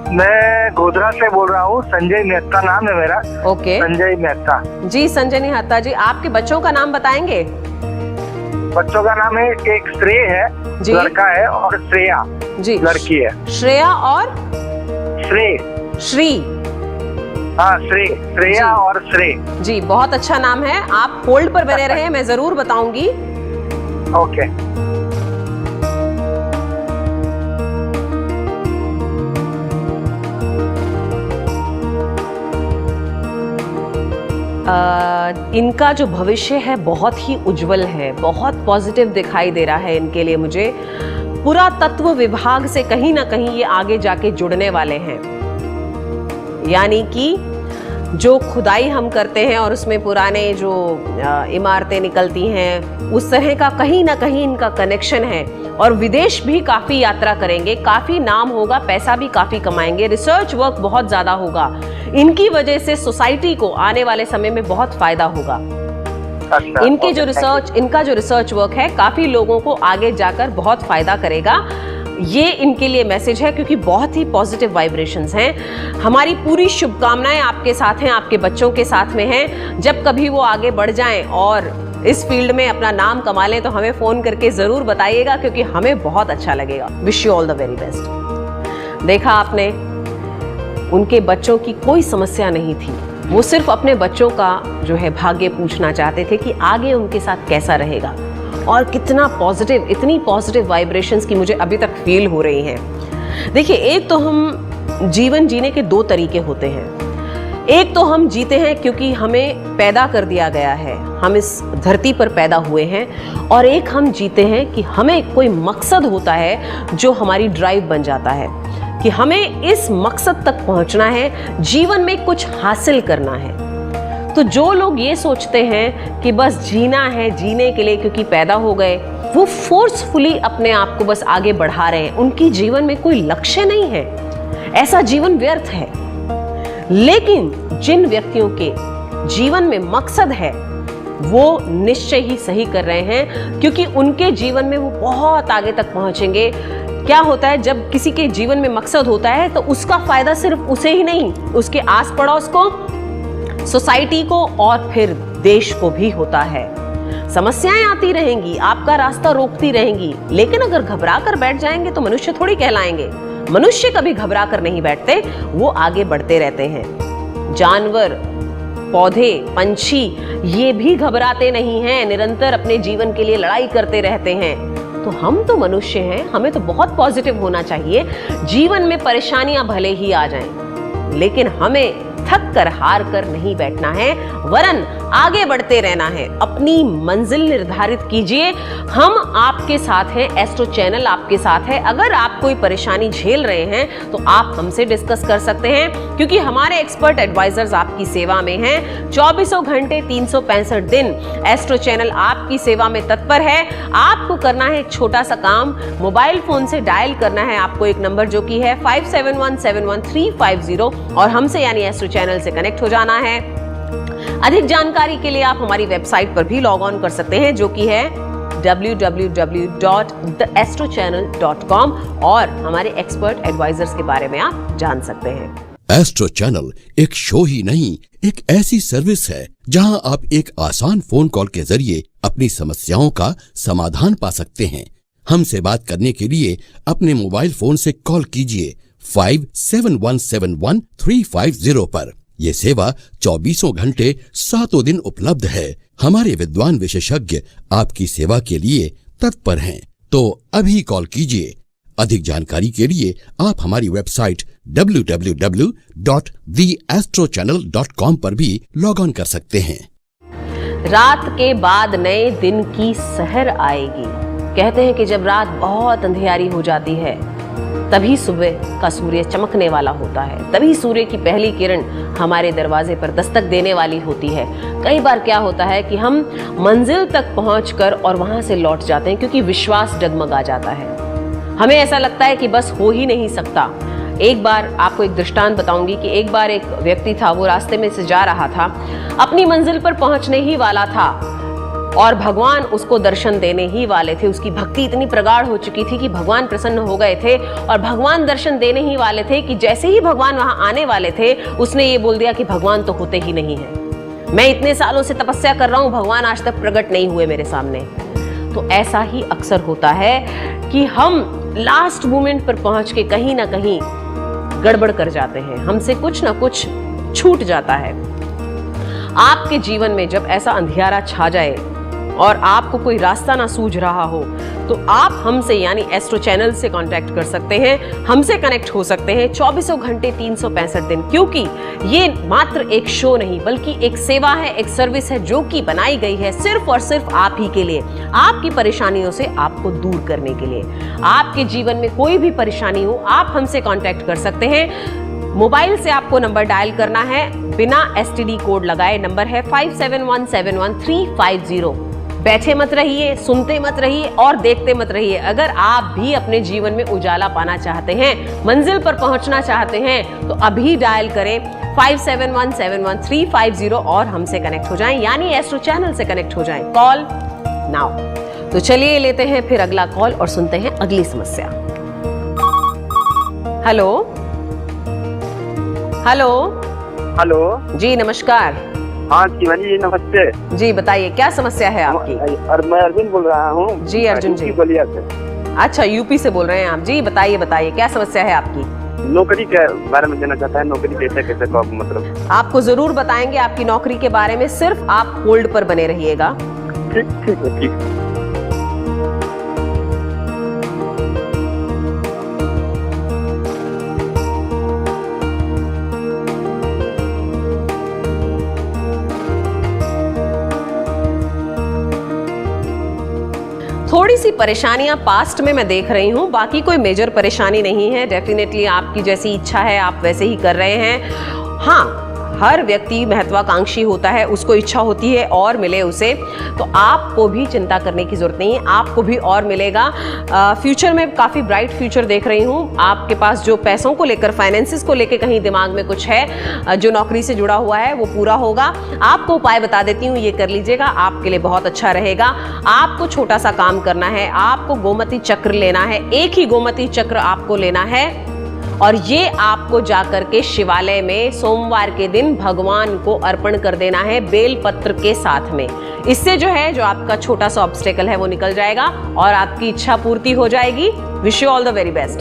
मैं गोधरा से बोल रहा हूँ, संजय मेहता नाम है मेरा। ओके, संजय मेहता जी। संजय मेहता जी, आपके बच्चों का नाम बताएंगे? बच्चों का नाम है, एक श्रेय है जी, लड़का है, और श्रेया जी लड़की है। श्रेया और श्रेय। श्री। हाँ, श्रेया और श्रेय जी, बहुत अच्छा नाम है। आप होल्ड पर बने रहे, मैं जरूर बताऊंगी। ओके। इनका जो भविष्य है बहुत ही उज्जवल है, बहुत पॉजिटिव दिखाई दे रहा है इनके लिए मुझे। पुरातत्व विभाग से कहीं ना कहीं ये आगे जाके जुड़ने वाले हैं, यानी कि जो खुदाई हम करते हैं और उसमें पुराने जो इमारतें निकलती हैं, उस तरह का कहीं ना कहीं इनका कनेक्शन है। और विदेश भी काफ़ी यात्रा करेंगे, काफ़ी नाम होगा, पैसा भी काफ़ी कमाएंगे, रिसर्च वर्क बहुत ज़्यादा होगा। इनकी वजह से सोसाइटी को आने वाले समय में बहुत फायदा होगा। अच्छा, इनका जो रिसर्च वर्क है काफ़ी लोगों को आगे जाकर बहुत फायदा करेगा। ये इनके लिए मैसेज है, क्योंकि बहुत ही पॉजिटिव वाइब्रेशंस हैं। हमारी पूरी शुभकामनाएं आपके साथ हैं, आपके बच्चों के साथ में हैं। जब कभी वो आगे बढ़ जाएं और इस फील्ड में अपना नाम कमा लें तो हमें फोन करके जरूर बताइएगा, क्योंकि हमें बहुत अच्छा लगेगा। Wish you all the very best. देखा आपने, उनके बच्चों की कोई समस्या नहीं थी, वो सिर्फ अपने बच्चों का जो है भाग्य पूछना चाहते थे कि आगे उनके साथ कैसा रहेगा। और कितना पॉजिटिव, इतनी पॉजिटिव वाइब्रेशंस की मुझे अभी तक फील हो रही हैं। देखिए, एक तो हम जीवन जीने के दो तरीके होते हैं। एक तो हम जीते हैं क्योंकि हमें पैदा कर दिया गया है, हम इस धरती पर पैदा हुए हैं, और एक हम जीते हैं कि हमें कोई मकसद होता है जो हमारी ड्राइव बन जाता है कि हमें इस मकसद तक पहुंचना है, जीवन में कुछ हासिल करना है। तो जो लोग ये सोचते हैं कि बस जीना है जीने के लिए क्योंकि पैदा हो गए, वो फोर्सफुली अपने आप को बस आगे बढ़ा रहे हैं, उनकी जीवन में कोई लक्ष्य नहीं है, ऐसा जीवन व्यर्थ है। लेकिन जिन व्यक्तियों के जीवन में मकसद है वो निश्चय ही सही कर रहे हैं, क्योंकि उनके जीवन में वो बहुत आगे तक पहुंचेंगे। क्या होता है, जब किसी के जीवन में मकसद होता है तो उसका फायदा सिर्फ उसे ही नहीं, उसके आस पड़ोस को, सोसाइटी को और फिर देश को भी होता है। समस्याएं आती रहेंगी, आपका रास्ता रोकती रहेंगी, लेकिन अगर घबरा कर बैठ जाएंगे तो मनुष्य थोड़ी कहलाएंगे। मनुष्य कभी घबरा कर नहीं बैठते, वो आगे बढ़ते रहते हैं। जानवर, पौधे, पंछी ये भी घबराते नहीं हैं, निरंतर अपने जीवन के लिए लड़ाई करते रहते हैं। तो हम तो मनुष्य हैं, हमें तो बहुत पॉजिटिव होना चाहिए। जीवन में परेशानियां भले ही आ जाएं, लेकिन हमें थक कर हार कर नहीं बैठना है, वरन आगे बढ़ते रहना है। अपनी मंजिल निर्धारित कीजिए। हम आपके साथ हैं, एस्ट्रो चैनल आपके साथ है। अगर आप कोई परेशानी झेल रहे हैं तो आप हमसे डिस्कस कर सकते हैं, क्योंकि हमारे एक्सपर्ट एडवाइजर्स आपकी सेवा में हैं। 24 घंटे 365 दिन एस्ट्रो चैनल आपकी सेवा में तत्पर है। आपको करना है एक छोटा सा काम, मोबाइल फोन से डायल करना है आपको एक नंबर जो कि है 57171350 और हमसे यानी एस्ट्रो चैनल से कनेक्ट हो जाना है। अधिक जानकारी के लिए आप हमारी वेबसाइट पर भी लॉग ऑन कर सकते हैं जो कि है www.theastrochannel.com और हमारे एक्सपर्ट एडवाइजर्स के बारे में आप जान सकते हैं। एस्ट्रो चैनल एक शो ही नहीं, एक ऐसी सर्विस है जहां आप एक आसान फोन कॉल के जरिए अपनी समस्याओं का समाधान पा सकते हैं। हमसे बात करने के लिए अपने मोबाइल फोन से कॉल कीजिए 57171350 पर। यह सेवा 24 घंटे 7 दिन उपलब्ध है। हमारे विद्वान विशेषज्ञ आपकी सेवा के लिए तत्पर हैं, तो अभी कॉल कीजिए। अधिक जानकारी के लिए आप हमारी वेबसाइट www.theastrochannel.com पर भी लॉग ऑन कर सकते हैं। रात के बाद नए दिन की सहर आएगी। कहते हैं कि जब रात बहुत अंधियारी हो जाती है तभी सुबह का सूर्य चमकने वाला होता है, तभी सूर्य की पहली किरण हमारे दरवाजे पर दस्तक देने वाली होती है। कई बार क्या होता है कि हम मंजिल तक पहुंचकर और वहां से लौट जाते हैं क्योंकि विश्वास डगमगा जाता है। हमें ऐसा लगता है कि बस हो ही नहीं सकता। एक बार आपको एक दृष्टांत बताऊंगी कि एक बार एक व्यक्ति था, वो रास्ते में से जा रहा था, अपनी मंजिल पर पहुंचने ही वाला था और भगवान उसको दर्शन देने ही वाले थे। उसकी भक्ति इतनी प्रगाढ़ हो चुकी थी कि भगवान प्रसन्न हो गए थे और भगवान दर्शन देने ही वाले थे कि जैसे ही भगवान वहां आने वाले थे उसने ये बोल दिया कि भगवान तो होते ही नहीं है, मैं इतने सालों से तपस्या कर रहा हूं, भगवान आज तक प्रकट नहीं हुए मेरे सामने। तो ऐसा ही अक्सर होता है कि हम लास्ट मोमेंट पर पहुंच के कहीं ना कहीं गड़बड़ कर जाते हैं, हमसे कुछ ना कुछ छूट जाता है। आपके जीवन में जब ऐसा अंधियारा छा जाए और आपको कोई रास्ता ना सूझ रहा हो तो आप हमसे यानी एस्ट्रो चैनल से कांटेक्ट कर सकते हैं, हमसे कनेक्ट हो सकते हैं 24 घंटे 365 दिन, क्योंकि ये मात्र एक शो नहीं बल्कि एक सेवा है, एक सर्विस है जो कि बनाई गई है सिर्फ और सिर्फ आप ही के लिए, आपकी परेशानियों से आपको दूर करने के लिए। आपके जीवन में कोई भी परेशानी हो आप हमसे कांटेक्ट कर सकते हैं। मोबाइल से आपको नंबर डायल करना है बिना STD कोड लगाए। नंबर है 57171350। बैठे मत रहिए, सुनते मत रहिए और देखते मत रहिए। अगर आप भी अपने जीवन में उजाला पाना चाहते हैं, मंजिल पर पहुंचना चाहते हैं, तो अभी डायल करें 57171350 और हमसे कनेक्ट हो जाएं, यानी एस्ट्रो चैनल से कनेक्ट हो जाएं। Call now. तो चलिए लेते हैं फिर अगला कॉल और सुनते हैं अगली समस्या। हेलो हेलो हेलो जी, नमस्कार। हाँ शिवानी जी, नमस्ते जी, बताइए क्या समस्या है आपकी? और मैं अर्जुन बोल रहा हूँ। जी अर्जुन जी, बलिया से। अच्छा, यूपी से बोल रहे हैं आप। जी बताइए बताइए क्या समस्या है आपकी? नौकरी के बारे में जानना चाहता है, नौकरी कैसे कब मतलब? आपको जरूर बताएंगे आपकी नौकरी के बारे में, सिर्फ आप होल्ड पर बने रहिएगा। ठीक है, ठीक। थोड़ी सी परेशानियां पास्ट में मैं देख रही हूं, बाकी कोई मेजर परेशानी नहीं है। डेफिनेटली आपकी जैसी इच्छा है आप वैसे ही कर रहे हैं। हाँ, हर व्यक्ति महत्वाकांक्षी होता है, उसको इच्छा होती है और मिले उसे, तो आपको भी चिंता करने की जरूरत नहीं है, आपको भी और मिलेगा। फ्यूचर में काफ़ी ब्राइट फ्यूचर देख रही हूँ। आपके पास जो पैसों को लेकर, फाइनेंसिस को लेकर कहीं दिमाग में कुछ है जो नौकरी से जुड़ा हुआ है, वो पूरा होगा। आपको उपाय बता देती हूँ, ये कर लीजिएगा, आपके लिए बहुत अच्छा रहेगा। आपको छोटा सा काम करना है, आपको गोमती चक्र लेना है, एक ही गोमती चक्र आपको लेना है और ये आपको जाकर के शिवालय में सोमवार के दिन भगवान को अर्पण कर देना है बेल पत्र के साथ में। इससे जो है, जो आपका छोटा सा ऑब्स्टेकल है वो निकल जाएगा और आपकी इच्छा पूर्ति हो जाएगी। Wish you all the very best.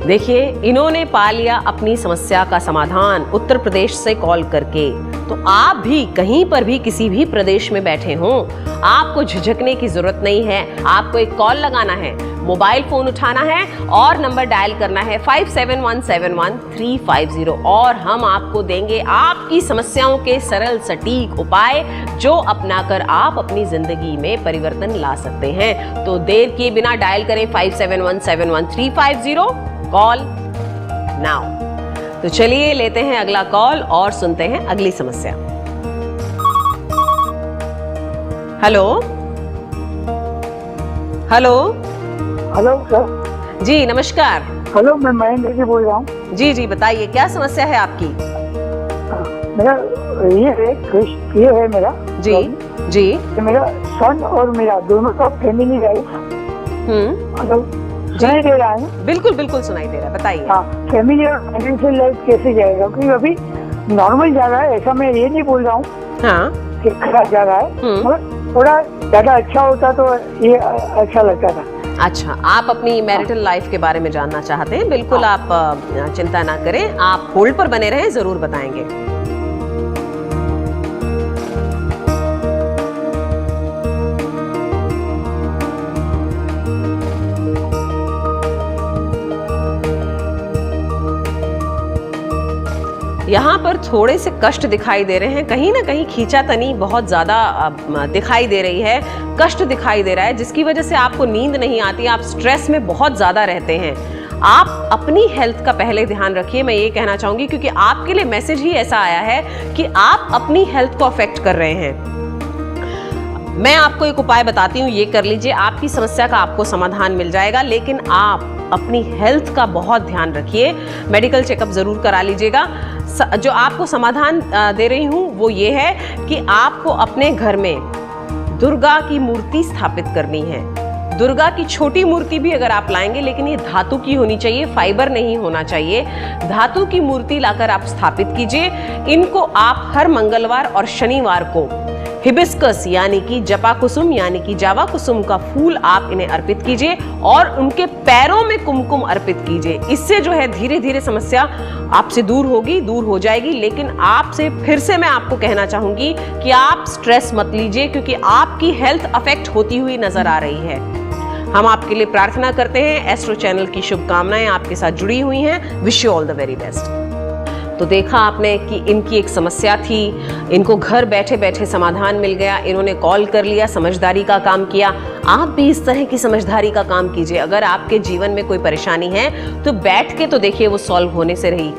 देखिए, इन्होंने पा लिया अपनी समस्या का समाधान उत्तर प्रदेश से कॉल करके। तो आप भी कहीं पर भी किसी भी प्रदेश में बैठे हों, आपको झिझकने की जरूरत नहीं है। आपको एक कॉल लगाना है, मोबाइल फोन उठाना है और नंबर डायल करना है 57171350 और हम आपको देंगे आपकी समस्याओं के सरल सटीक उपाय, जो अपनाकर आप अपनी जिंदगी में परिवर्तन ला सकते हैं। तो देर किए बिना डायल करें 57171350, कॉल नाउ। तो चलिए लेते हैं अगला कॉल और सुनते हैं अगली समस्या। Hello hello hello sir. जी नमस्कार। हेलो, मैं महेंद्र जी बोल रहा हूँ। जी जी बताइए, क्या समस्या है आपकी? मेरा ये है मेरा जी जी मेरा सन और मेरा दोनों का फैमिली लाइफ मतलब सुनाई दे रहा है? बिल्कुल बिल्कुल सुनाई दे रहा है, बताइए। हाँ, फैमिली और फाइनेंशियल लाइफ कैसे जाएगा? क्योंकि अभी नॉर्मल जा रहा है, ऐसा मैं ये नहीं बोल रहा हूँ हाँ कि खराब जा रहा है, मगर थोड़ा ज्यादा अच्छा होता तो ये अच्छा लगता था। अच्छा, आप अपनी मैरिटल लाइफ के बारे में जानना चाहते हैं। बिल्कुल, आप चिंता ना करें, आप होल्ड पर बने रहें, जरूर बताएंगे। यहाँ पर थोड़े से कष्ट दिखाई दे रहे हैं, कहीं ना कहीं खींचातनी बहुत ज्यादा दिखाई दे रही है, कष्ट दिखाई दे रहा है, जिसकी वजह से आपको नींद नहीं आती, आप स्ट्रेस में बहुत ज्यादा रहते हैं। आप अपनी हेल्थ का पहले ध्यान रखिए, मैं ये कहना चाहूंगी, क्योंकि आपके लिए मैसेज ही ऐसा आया है कि आप अपनी हेल्थ को अफेक्ट कर रहे हैं। मैं आपको एक उपाय बताती हूँ, ये कर लीजिए, आपकी समस्या का आपको समाधान मिल जाएगा। लेकिन आप अपनी हेल्थ का बहुत ध्यान रखिए, मेडिकल चेकअप जरूर करा लीजिएगा। जो आपको समाधान दे रही हूँ वो ये है कि आपको अपने घर में दुर्गा की मूर्ति स्थापित करनी है। दुर्गा की छोटी मूर्ति भी अगर आप लाएंगे, लेकिन ये धातु की होनी चाहिए, फाइबर नहीं होना चाहिए। धातु की मूर्ति लाकर आप स्थापित कीजिए। इनको आप हर मंगलवार और शनिवार को हिबिस्कस यानी कि जपा कुसुम यानी कि जावा कुसुम का फूल आप इन्हें अर्पित कीजिए और उनके पैरों में कुमकुम अर्पित कीजिए। इससे जो है धीरे धीरे समस्या आपसे दूर होगी, दूर हो जाएगी। लेकिन आपसे फिर से मैं आपको कहना चाहूंगी कि आप स्ट्रेस मत लीजिए, क्योंकि आपकी हेल्थ अफेक्ट होती हुई नजर आ रही है। हम आपके लिए प्रार्थना करते हैं, एस्ट्रो चैनल की शुभकामनाएं आपके साथ जुड़ी हुई हैं। Wish you all the very best. तो देखा आपने कि इनकी एक समस्या थी, इनको घर बैठे बैठे समाधान मिल गया, इन्होंने कॉल कर लिया, समझदारी का काम किया। आप भी इस तरह की समझदारी का काम कीजिए। अगर आपके जीवन में कोई परेशानी है तो बैठ के तो देखिए वो सॉल्व होने से रही।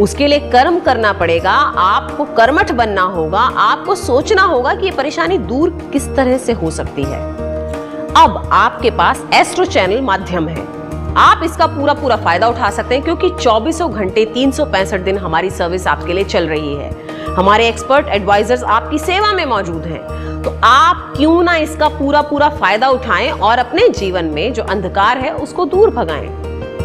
उसके लिए कर्म करना पड़ेगा, आपको कर्मठ बनना होगा, आपको सोचना होगा कि ये परेशानी दूर किस तरह से हो सकती है। अब आपके पास एस्ट्रो चैनल माध्यम है, आप इसका पूरा फायदा उठा सकते हैं, क्योंकि 24 घंटे 365 दिन हमारी सर्विस आपके लिए चल रही है। हमारे एक्सपर्ट एडवाइजर्स आपकी सेवा में मौजूद हैं। तो आप क्यों ना इसका पूरा फायदा उठाएं और अपने जीवन में जो अंधकार है उसको दूर भगाएं।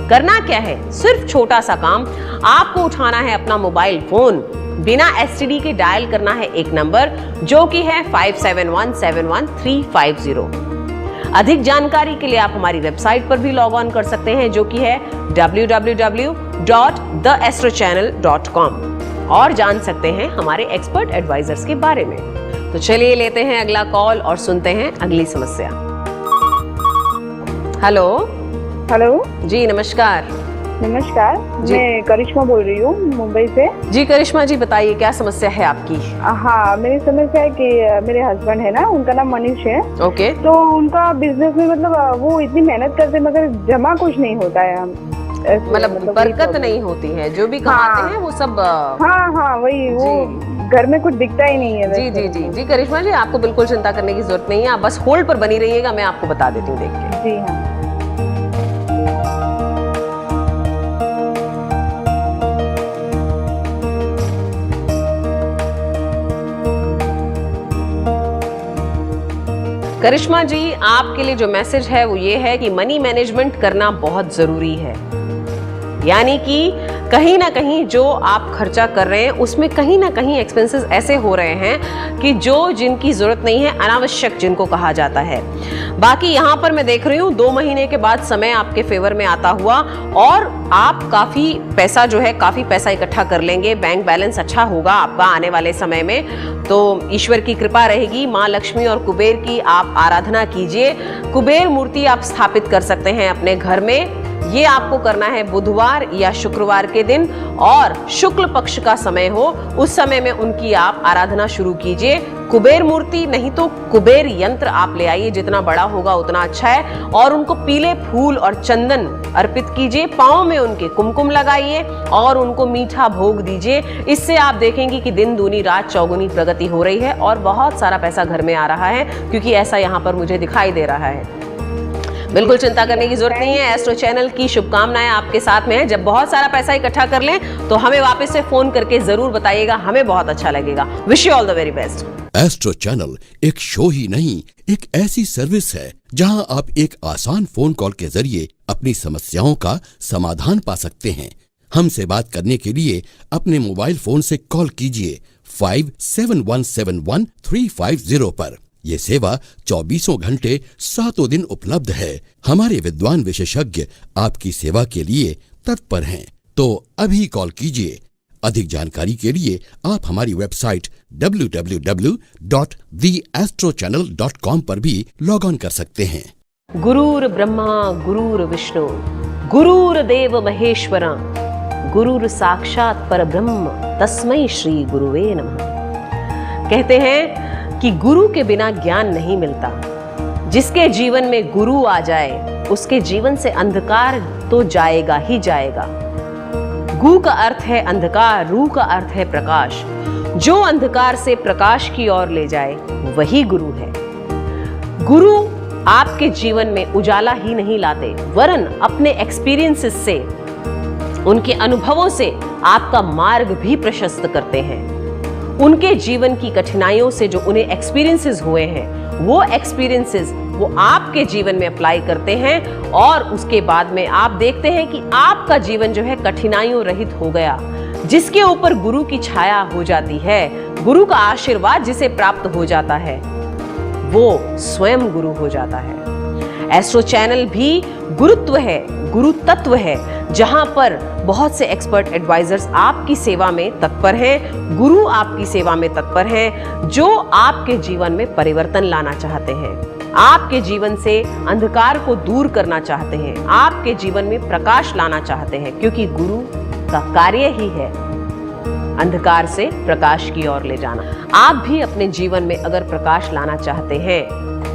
करना क्या है, सिर्फ छोटा सा काम, आपको उठाना है अपना मोबाइल फोन, बिना एसटीडी के डायल करना है एक नंबर जो कि है 57171350। अधिक जानकारी के लिए आप हमारी वेबसाइट पर भी लॉग ऑन कर सकते हैं, जो कि है www www.theastrochannel.com और जान सकते हैं हमारे एक्सपर्ट एडवाइजर्स के बारे में। तो चलिए लेते हैं अगला कॉल और सुनते हैं अगली समस्या। हेलो। हेलो जी नमस्कार। नमस्कार, जी। मैं करिश्मा बोल रही हूँ मुंबई से। जी करिश्मा जी बताइए क्या समस्या है आपकी। हाँ, मेरी समस्या है कि मेरे हस्बैंड है ना, उनका नाम मनीष है। ओके। तो उनका बिजनेस में मतलब वो इतनी मेहनत करते मगर जमा कुछ नहीं होता है। हम मतलब बरकत नहीं होती है, जो भी कमाते हैं वो सब। हाँ वही, वो घर में कुछ दिखता ही नहीं है। जी जी जी जी करिश्मा जी, आपको बिल्कुल चिंता करने की जरूरत नहीं है, आप बस होल्ड पर बनी रहिएगा, मैं आपको बता देती हूँ देख के। जी हाँ। करिश्मा जी, आपके लिए जो मैसेज है वो ये है कि मनी मैनेजमेंट करना बहुत जरूरी है। यानी कि कहीं ना कहीं जो आप खर्चा कर रहे हैं उसमें कहीं ना कहीं एक्सपेंसेस ऐसे हो रहे हैं कि जो जिनकी जरूरत नहीं है, अनावश्यक जिनको कहा जाता है। बाकी यहाँ पर मैं देख रही हूँ 2 महीने के बाद समय आपके फेवर में आता हुआ और आप काफी पैसा इकट्ठा कर लेंगे, बैंक बैलेंस अच्छा होगा आपका आने वाले समय में। तो ईश्वर की कृपा रहेगी, माँ लक्ष्मी और कुबेर की आप आराधना कीजिए। कुबेर मूर्ति आप स्थापित कर सकते हैं अपने घर में। ये आपको करना है बुधवार या शुक्रवार के दिन, और शुक्ल पक्ष का समय हो उस समय में उनकी आप आराधना शुरू कीजिए। कुबेर मूर्ति नहीं तो कुबेर यंत्र आप ले आइए, जितना बड़ा होगा उतना अच्छा है, और उनको पीले फूल और चंदन अर्पित कीजिए। पांव में उनके कुमकुम लगाइए और उनको मीठा भोग दीजिए। इससे आप देखेंगे कि दिन दूनी रात चौगुनी प्रगति हो रही है और बहुत सारा पैसा घर में आ रहा है, क्योंकि ऐसा यहाँ पर मुझे दिखाई दे रहा है। बिल्कुल चिंता करने की जरूरत नहीं है, एस्ट्रो चैनल की शुभकामनाएं आपके साथ में है। जब बहुत सारा पैसा इकट्ठा कर लें तो हमें वापस से फोन करके जरूर बताइएगा, हमें बहुत अच्छा लगेगा। Wish you all the very best. Astro channel एक शो ही नहीं, एक ऐसी सर्विस है जहां आप एक आसान फोन कॉल के जरिए अपनी समस्याओं का समाधान पा सकते हैं। हमसे बात करने के लिए अपने मोबाइल फोन से कॉल कीजिए 57171350 पर। ये सेवा 24 घंटे 7 दिन उपलब्ध है। हमारे विद्वान विशेषज्ञ आपकी सेवा के लिए तत्पर हैं, तो अभी कॉल कीजिए। अधिक जानकारी के लिए आप हमारी वेबसाइट www.theastrochannel.com पर भी लॉग ऑन कर सकते हैं। गुरुर ब्रह्मा गुरुर विष्णु गुरुर्देव महेश्वरा गुरुर साक्षात परब्रह्म तस्मै श्री गुरुवे नमः। कहते हैं कि गुरु के बिना ज्ञान नहीं मिलता। जिसके जीवन में गुरु आ जाए उसके जीवन से अंधकार तो जाएगा ही जाएगा। गु का अर्थ है अंधकार, रू का अर्थ है प्रकाश। जो अंधकार से प्रकाश की ओर ले जाए वही गुरु है। गुरु आपके जीवन में उजाला ही नहीं लाते, वरन अपने एक्सपीरियंसेस से, उनके अनुभवों से आपका मार्ग भी प्रशस्त करते हैं। उनके जीवन की कठिनाइयों से जो उन्हें एक्सपीरियंसेस हुए हैं, वो एक्सपीरियंसेस वो आपके जीवन में अप्लाई करते हैं, और उसके बाद में आप देखते हैं कि आपका जीवन जो है कठिनाइयों रहित हो गया। जिसके ऊपर गुरु की छाया हो जाती है, गुरु का आशीर्वाद जिसे प्राप्त हो जाता है, वो स्वयं गुरु हो जाता है। एस्ट्रो चैनल भी गुरुत्व है, गुरु तत्व है, जहां पर बहुत से एक्सपर्ट एडवाइजर्स आपकी सेवा में तत्पर हैं, गुरु आपकी सेवा में तत्पर हैं, जो आपके जीवन में परिवर्तन लाना चाहते हैं, आपके जीवन से अंधकार को दूर करना चाहते हैं, आपके जीवन में प्रकाश लाना चाहते हैं, क्योंकि गुरु का कार्य ही है अंधकार से प्रकाश की ओर ले जाना। आप भी अपने जीवन में अगर प्रकाश लाना चाहते हैं,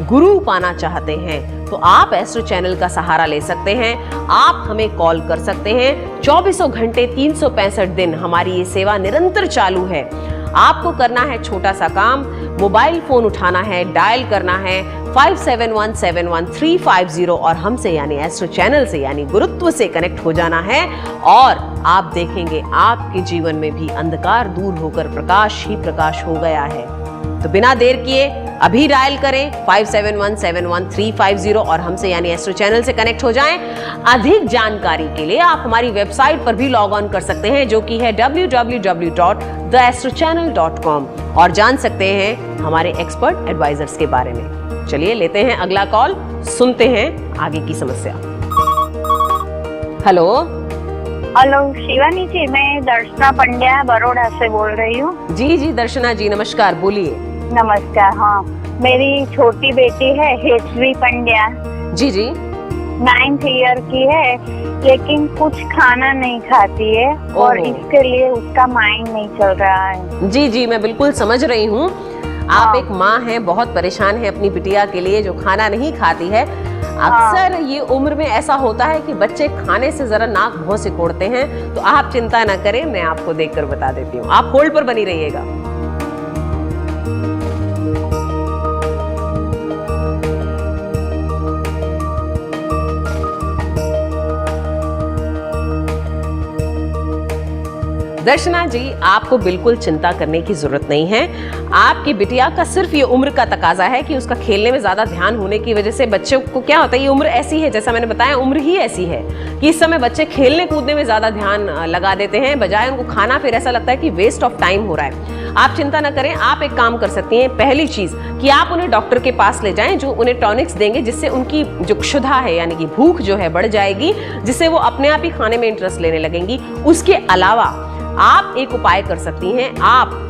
गुरु पाना चाहते हैं, तो आप एस्ट्रो चैनल का सहारा ले सकते हैं। आप हमें कॉल कर सकते हैं। 24 घंटे 365 दिन हमारी ये सेवा निरंतर चालू है। आपको करना है छोटा सा काम, मोबाइल फोन उठाना है, डायल करना है 57171350 और हमसे यानी एस्ट्रो चैनल से यानी गुरुत्व से कनेक्ट हो जाना है, और आप देखेंगे आपके जीवन में भी अंधकार दूर होकर प्रकाश ही प्रकाश हो गया है। तो बिना देर किए अभी डायल करें 57171350 और हमसे यानी एस्ट्रो चैनल से कनेक्ट हो जाएं। अधिक जानकारी के लिए आप हमारी वेबसाइट पर भी लॉग ऑन कर सकते हैं, जो कि है www.theastrochannel.com, और जान सकते हैं हमारे एक्सपर्ट एडवाइजर्स के बारे में। चलिए लेते हैं अगला कॉल, सुनते हैं आगे की समस्या। हेलो। हेलो शिवानी जी, मैं दर्शना पंड्या बड़ौदा से बोल रही हूँ। जी जी दर्शना जी नमस्कार, बोलिए। नमस्कार। हाँ, मेरी छोटी बेटी है हेतवी पंड्या। जी जी 9th ईयर की है, लेकिन कुछ खाना नहीं खाती है और इसके लिए उसका माइंड नहीं चल रहा है। जी जी मैं बिल्कुल समझ रही हूँ। आप एक माँ हैं, बहुत परेशान है अपनी बिटिया के लिए जो खाना नहीं खाती है। अक्सर ये उम्र में ऐसा होता है कि बच्चे खाने से जरा नाक मुंह सिकोड़ते हैं, तो आप चिंता ना करें, मैं आपको देखकर बता देती हूँ। आप होल्ड पर बनी रहिएगा। दर्शना जी, आपको बिल्कुल चिंता करने की जरूरत नहीं है। आपकी बिटिया का सिर्फ ये उम्र का तकाजा है कि उसका खेलने में ज्यादा ध्यान होने की वजह से बच्चों को क्या होता है, ये उम्र ऐसी है, जैसा मैंने बताया उम्र ही ऐसी है कि इस समय बच्चे खेलने कूदने में ज्यादा ध्यान लगा देते हैं, बजाय उनको खाना फिर ऐसा लगता है कि वेस्ट ऑफ टाइम हो रहा है। आप चिंता ना करें, आप एक काम कर सकती हैं। पहली चीज कि आप उन्हें डॉक्टर के पास ले जाएं, जो उन्हें टॉनिक्स देंगे, जिससे उनकी जो क्षुधा है यानी कि भूख जो है बढ़ जाएगी, जिससे वो अपने आप ही खाने में इंटरेस्ट लेने लगेंगी। उसके अलावा आप एक उपाय कर सकती हैं, आप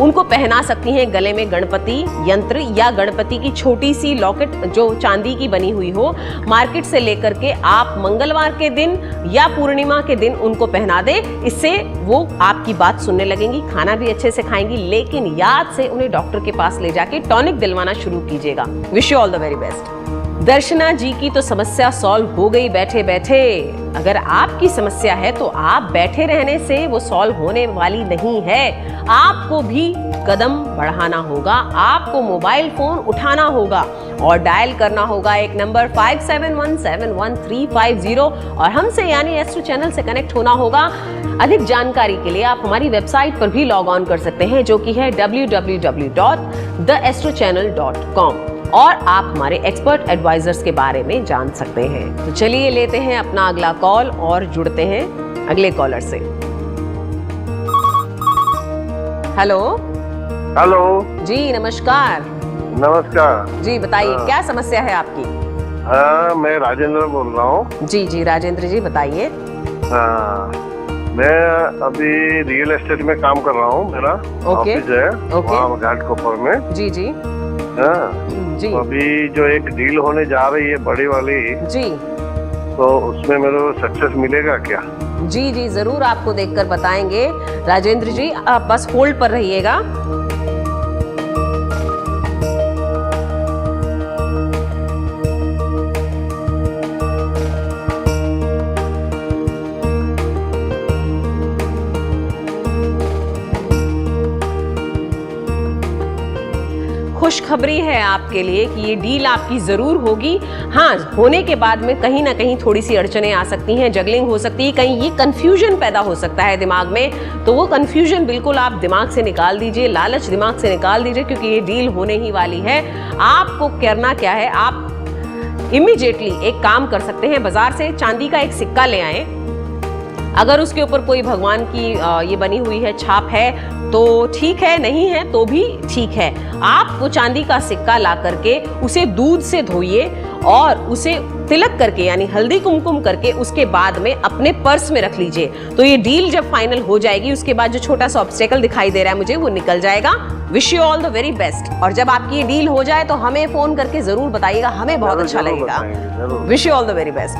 उनको पहना सकती हैं गले में गणपति यंत्र या गणपति की छोटी सी लॉकेट जो चांदी की बनी हुई हो, मार्केट से लेकर के आप मंगलवार के दिन या पूर्णिमा के दिन उनको पहना दें। इससे वो आपकी बात सुनने लगेंगी, खाना भी अच्छे से खाएंगी, लेकिन याद से उन्हें डॉक्टर के पास ले जाके टॉनिक दिलवाना शुरू कीजिएगा। Wish you all the very best. Darshana ji की तो समस्या सॉल्व हो गई बैठे बैठे। अगर आपकी समस्या है तो आप बैठे रहने से वो सॉल्व होने वाली नहीं है। आपको भी कदम बढ़ाना होगा, आपको मोबाइल फोन उठाना होगा और डायल करना होगा एक नंबर 57171350 और हमसे यानी एस्ट्रो चैनल से कनेक्ट होना होगा। अधिक जानकारी के लिए आप हमारी वेबसाइट पर भी लॉग ऑन कर सकते हैं, जो कि है www.theastrochannel.com और आप हमारे एक्सपर्ट एडवाइजर्स के बारे में जान सकते हैं। तो चलिए लेते हैं अपना अगला कॉल और जुड़ते हैं अगले कॉलर से। हेलो हेलो जी नमस्कार। नमस्कार जी बताइए क्या समस्या है आपकी? मैं राजेंद्र बोल रहा हूँ। जी जी राजेंद्र जी बताइए। मैं अभी रियल एस्टेट में काम कर रहा हूँ, मेरा ऑफिस है वहाँ घाटकोपर में। जी जी जी। तो अभी जो एक डील होने जा रही है बड़ी वाली जी, तो उसमें मेरे को सक्सेस मिलेगा क्या? जी जी जरूर आपको देखकर बताएंगे। राजेंद्र जी आप बस होल्ड पर रहिएगा। खुशखबरी है आपके लिए कि ये डील आपकी जरूर होगी। हाँ, होने के बाद में कहीं ना कहीं थोड़ी सी अड़चनें आ सकती हैं, जगलिंग हो सकती है, कहीं ये कंफ्यूजन पैदा हो सकता है दिमाग में, तो वो कंफ्यूजन बिल्कुल आप दिमाग से निकाल दीजिए, लालच दिमाग से निकाल दीजिए, क्योंकि ये डील होने ही वाली है। आपको करना क्या है, आप इमीडिएटली एक काम कर सकते हैं, बाजार से चांदी का एक सिक्का ले आए। अगर उसके ऊपर कोई भगवान की ये बनी हुई है छाप है तो ठीक है, नहीं है तो भी ठीक है। आप वो चांदी का सिक्का ला करके उसे दूध से धोइए और उसे तिलक करके यानी हल्दी कुमकुम करके उसके बाद में अपने पर्स में रख लीजिए। तो ये डील जब फाइनल हो जाएगी उसके बाद जो छोटा सा ऑब्स्टेकल दिखाई दे रहा है मुझे, वो निकल जाएगा। Wish you all the very best. और जब आपकी ये डील हो जाए तो हमें फोन करके जरूर बताइएगा, हमें बहुत अच्छा लगेगा। Wish you all the very best.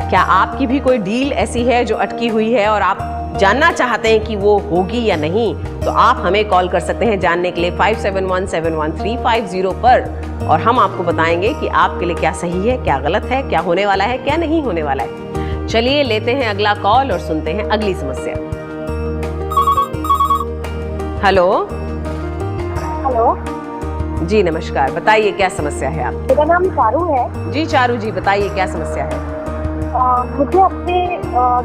क्या आपकी भी कोई डील ऐसी है जो अटकी हुई है और आप जानना चाहते हैं कि वो होगी या नहीं, तो आप हमें कॉल कर सकते हैं जानने के लिए 57171350 पर, और हम आपको बताएंगे कि आपके लिए क्या सही है, क्या गलत है, क्या होने वाला है, क्या नहीं होने वाला है। चलिए लेते हैं अगला कॉल और सुनते हैं अगली समस्या। हेलो हेलो जी नमस्कार, बताइए क्या समस्या है आप? मेरा नाम चारू है। जी चारू जी बताइए क्या समस्या है? मुझे अपने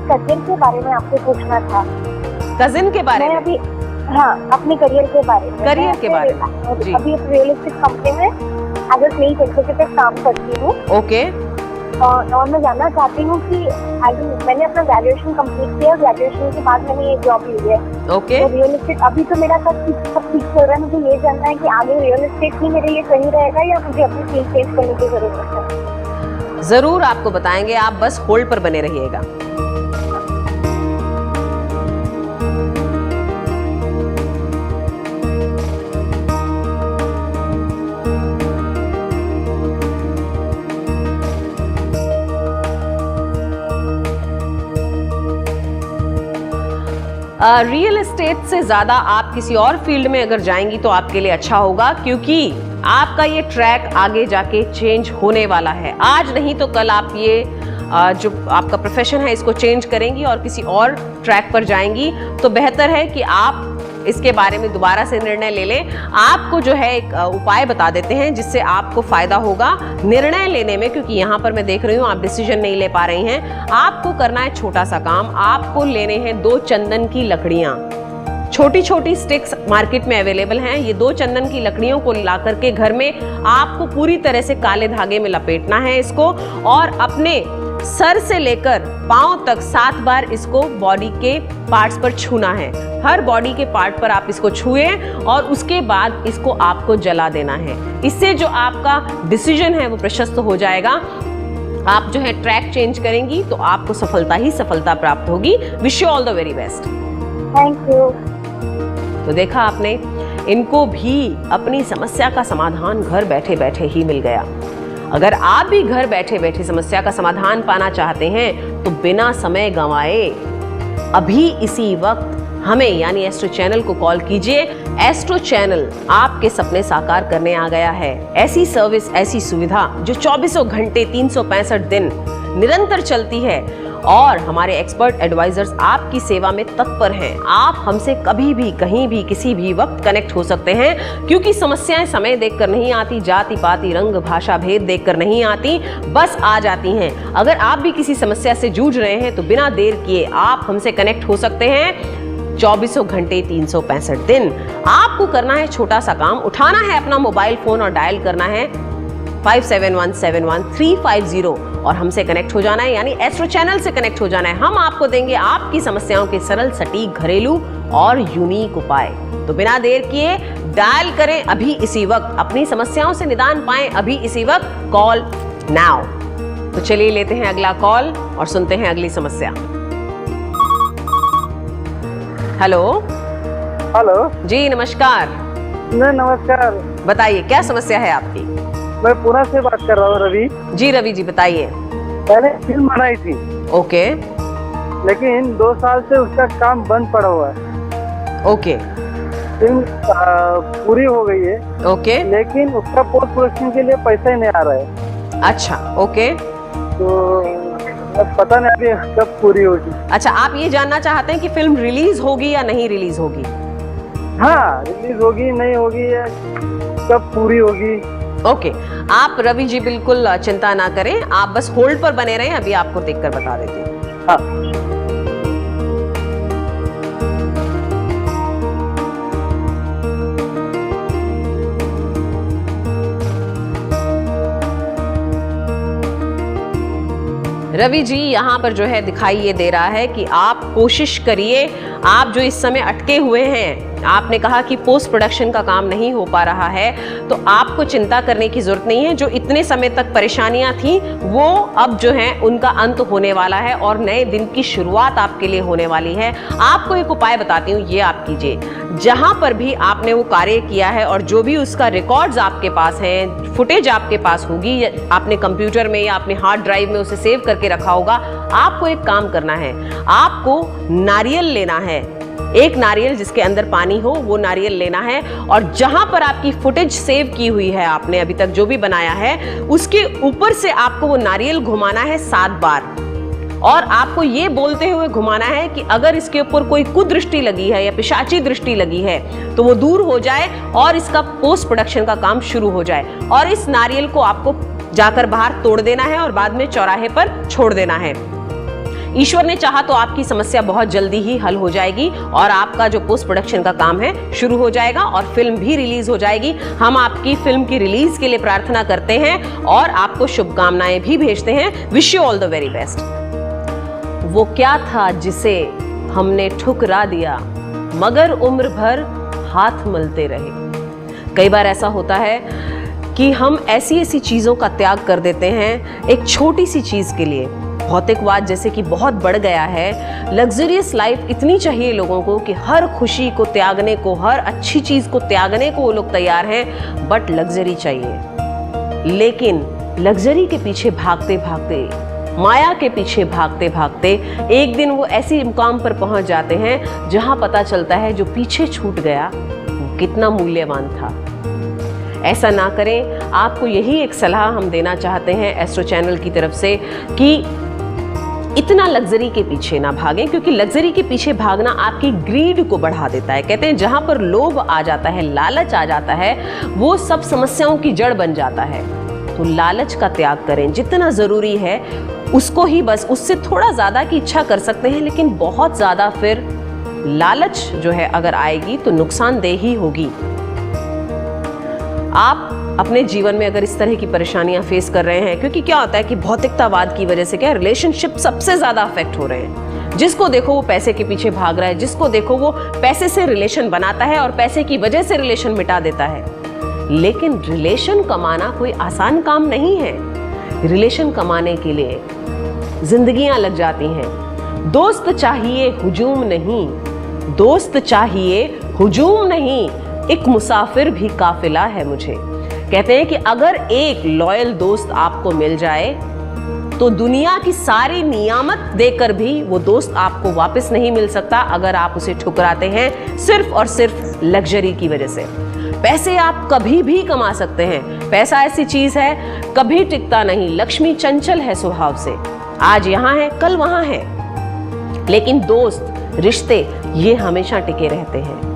करियर के बारे में आपसे पूछना था। कजिन के बारे में? अभी हाँ, अपने करियर के बारे में। करियर के बारे में जी। अभी एक रियल एस्टेट कंपनी में एज ए सेल्स एग्जीक्यूटिव काम करती हूँ। ओके। और मैं जानना चाहती हूँ कि मैंने अपना ग्रेजुएशन कंप्लीट किया, ग्रेजुएशन के बाद मैंने ये जॉब ली है। ओके। तो रियल एस्टेट अभी तो मेरा सब ठीक चल रहा है। मुझे ये जानना है कि आगे रियल एस्टेट ही मेरे लिए सही रहेगा या मुझे अपनी फील्ड चेंज करने की जरूरत है। जरूर आपको बताएंगे, आप बस होल्ड पर बने रहिएगा। रियल एस्टेट से ज्यादा आप किसी और फील्ड में अगर जाएंगी तो आपके लिए अच्छा होगा, क्योंकि आपका ये ट्रैक आगे जाके चेंज होने वाला है। आज नहीं तो कल आप ये जो आपका प्रोफेशन है इसको चेंज करेंगी और किसी और ट्रैक पर जाएंगी। तो बेहतर है कि आप इसके बारे में दोबारा से निर्णय ले लें। आपको जो है एक उपाय बता देते हैं जिससे आपको फायदा होगा निर्णय लेने में, क्योंकि यहाँ पर मैं देख रही हूँ आप डिसीजन नहीं ले पा रही हैं। आपको करना है छोटा सा काम, आपको लेने हैं 2 चंदन की लकड़ियाँ। छोटी छोटी स्टिक्स मार्केट में अवेलेबल हैं। ये 2 चंदन की लकड़ियों को ला करके घर में आपको पूरी तरह से काले धागे में लपेटना है इसको, और अपने सर से लेकर पांव तक 7 बार इसको बॉडी के पार्ट्स पर छूना है। हर बॉडी के पार्ट पर आप इसको छुए और उसके बाद इसको आपको जला देना है। इससे जो आपका डिसीजन है वो प्रशस्त हो जाएगा। आप जो है ट्रैक चेंज करेंगी तो आपको सफलता ही सफलता प्राप्त होगी। Wish you all the very best. Thank you. तो देखा आपने, इनको भी अपनी समस्या का समाधान घर बैठे बैठे ही मिल गया। अगर आप भी घर बैठे बैठे समस्या का समाधान पाना चाहते हैं तो बिना समय गंवाए अभी इसी वक्त हमें यानी एस्ट्रो चैनल को कॉल कीजिए। एस्ट्रो चैनल आपके सपने साकार करने आ गया है। ऐसी सर्विस, ऐसी सुविधा जो 24 घंटे 365 दिन निरंतर चलती है, और हमारे एक्सपर्ट एडवाइजर्स आपकी सेवा में तत्पर हैं। आप हमसे कभी भी, कहीं भी, किसी भी वक्त कनेक्ट हो सकते हैं, क्योंकि समस्याएं समय देखकर नहीं आती, जाति पाति रंग भाषा भेद देखकर नहीं आती, बस आ जाती हैं। अगर आप भी किसी समस्या से जूझ रहे हैं तो बिना देर किए आप हमसे कनेक्ट हो सकते हैं 24 घंटे 365 दिन। आपको करना है छोटा सा काम, उठाना है अपना मोबाइल फोन और डायल करना है 57171350 और हमसे कनेक्ट हो जाना है, यानी एस्ट्रो चैनल से कनेक्ट हो जाना है। हम आपको देंगे आपकी समस्याओं के सरल, सटीक, घरेलू और यूनिक उपाय। तो बिना देर किए डायल करें अभी इसी वक्त, अपनी समस्याओं से निदान पाएं अभी इसी वक्त। Call now. तो चलिए लेते हैं अगला कॉल और सुनते हैं अगली समस्या। हेलो। हेलो जी नमस्कार। नमस्कार। बताइए क्या समस्या है आपकी? मैं पुणे से बात कर रहा हूँ, रवि। जी रवि जी बताइए। पहले फिल्म बनाई थी। ओके। लेकिन 2 साल से उसका काम बंद पड़ा हुआ है। ओके। फिल्म पूरी हो गई है। ओके। लेकिन उसका पोस्ट प्रोडक्शन के लिए पैसा ही नहीं आ रहा है। अच्छा ओके। तो पता नहीं अभी कब पूरी होगी। अच्छा, आप ये जानना चाहते हैं कि फिल्म रिलीज होगी या नहीं रिलीज होगी? हाँ, रिलीज होगी नहीं होगी या कब पूरी होगी। ओके, आप रवि जी बिल्कुल चिंता ना करें, आप बस होल्ड पर बने रहें, अभी आपको देखकर बता देती हूँ। हाँ। रवि जी यहाँ पर जो है दिखाई ये दे रहा है कि आप कोशिश करिए, आप जो इस समय अटके हुए हैं, आपने कहा कि पोस्ट प्रोडक्शन का काम नहीं हो पा रहा है, तो आपको चिंता करने की जरूरत नहीं है। जो इतने समय तक परेशानियां थी वो अब जो है उनका अंत होने वाला है और नए दिन की शुरुआत आपके लिए होने वाली है। आपको एक उपाय बताती हूँ, ये आप कीजिए। जहां पर भी आपने वो कार्य किया है और जो भी उसका रिकॉर्ड्स आपके पास हैं, फुटेज आपके पास होगी, आपने कंप्यूटर में या अपने हार्ड ड्राइव में उसे सेव करके रखा होगा, आपको एक काम करना है, आपको नारियल लेना है। एक नारियल जिसके अंदर पानी हो वो नारियल लेना है, और जहां पर आपकी फुटेज सेव की हुई है, आपने अभी तक जो भी बनाया है, उसके ऊपर से आपको वो नारियल घुमाना है 7 बार, और आपको ये बोलते हुए घुमाना है कि अगर इसके ऊपर कोई कुदृष्टि लगी है या पिशाची दृष्टि लगी है तो वो दूर हो जाए और इसका पोस्ट प्रोडक्शन का काम शुरू हो जाए। और इस नारियल को आपको जाकर बाहर तोड़ देना है और बाद में चौराहे पर छोड़ देना है। ईश्वर ने चाहा तो आपकी समस्या बहुत जल्दी ही हल हो जाएगी और आपका जो पोस्ट प्रोडक्शन का काम है शुरू हो जाएगा और फिल्म भी रिलीज हो जाएगी। हम आपकी फिल्म की रिलीज के लिए प्रार्थना करते हैं और आपको शुभकामनाएं भी भेजते हैं। Wish you all the very best. वो क्या था जिसे हमने ठुकरा दिया, मगर उम्र भर हाथ मलते रहे। कई बार ऐसा होता है कि हम ऐसी ऐसी चीज़ों का त्याग कर देते हैं एक छोटी सी चीज़ के लिए। भौतिकवाद जैसे कि बहुत बढ़ गया है, लग्जरियस लाइफ इतनी चाहिए लोगों को कि हर खुशी को त्यागने को, हर अच्छी चीज़ को त्यागने को वो लोग तैयार हैं, बट लग्जरी चाहिए। लेकिन लग्जरी के पीछे भागते भागते, माया के पीछे भागते भागते एक दिन वो ऐसी मुकाम पर पहुंच जाते हैं जहां पता चलता है जो पीछे छूट गया वो कितना मूल्यवान था। ऐसा ना करें। आपको यही एक सलाह हम देना चाहते हैं एस्ट्रो चैनल की तरफ से कि इतना लग्जरी के पीछे ना भागें, क्योंकि लग्जरी के पीछे भागना आपकी ग्रीड को बढ़ा देता है। कहते हैं जहां पर लोभ आ जाता है, लालच आ जाता है, वो सब समस्याओं की जड़ बन जाता है। तो लालच का त्याग करें, जितना जरूरी है उसको ही, बस उससे थोड़ा ज्यादा की इच्छा कर सकते हैं, लेकिन बहुत ज्यादा फिर लालच जो है अगर आएगी तो नुकसानदेह ही होगी। आप अपने जीवन में अगर इस तरह की परेशानियां फेस कर रहे हैं, क्योंकि क्या होता है कि भौतिकतावाद की वजह से क्या रिलेशनशिप सबसे ज्यादा अफेक्ट हो रहे हैं। जिसको देखो वो पैसे के पीछे भाग रहा है, जिसको देखो वो पैसे से रिलेशन बनाता है और पैसे की वजह से रिलेशन मिटा देता है। लेकिन रिलेशन कमाना कोई आसान काम नहीं है। रिलेशन कमाने के लिए जिंदगियां लग जाती हैं। दोस्त चाहिए हुजूम नहीं, दोस्त चाहिए हुजूम नहीं, एक मुसाफिर भी काफिला है मुझे। कहते हैं कि अगर एक लॉयल दोस्त आपको मिल जाए तो दुनिया की सारी नियामत देकर भी वो दोस्त आपको वापस नहीं मिल सकता अगर आप उसे ठुकराते हैं सिर्फ और सिर्फ लग्जरी की वजह से। पैसे आप कभी भी कमा सकते हैं, पैसा ऐसी चीज है कभी टिकता नहीं। लक्ष्मी चंचल है स्वभाव से, आज यहां है कल वहां है, लेकिन दोस्त रिश्ते ये हमेशा टिके रहते हैं।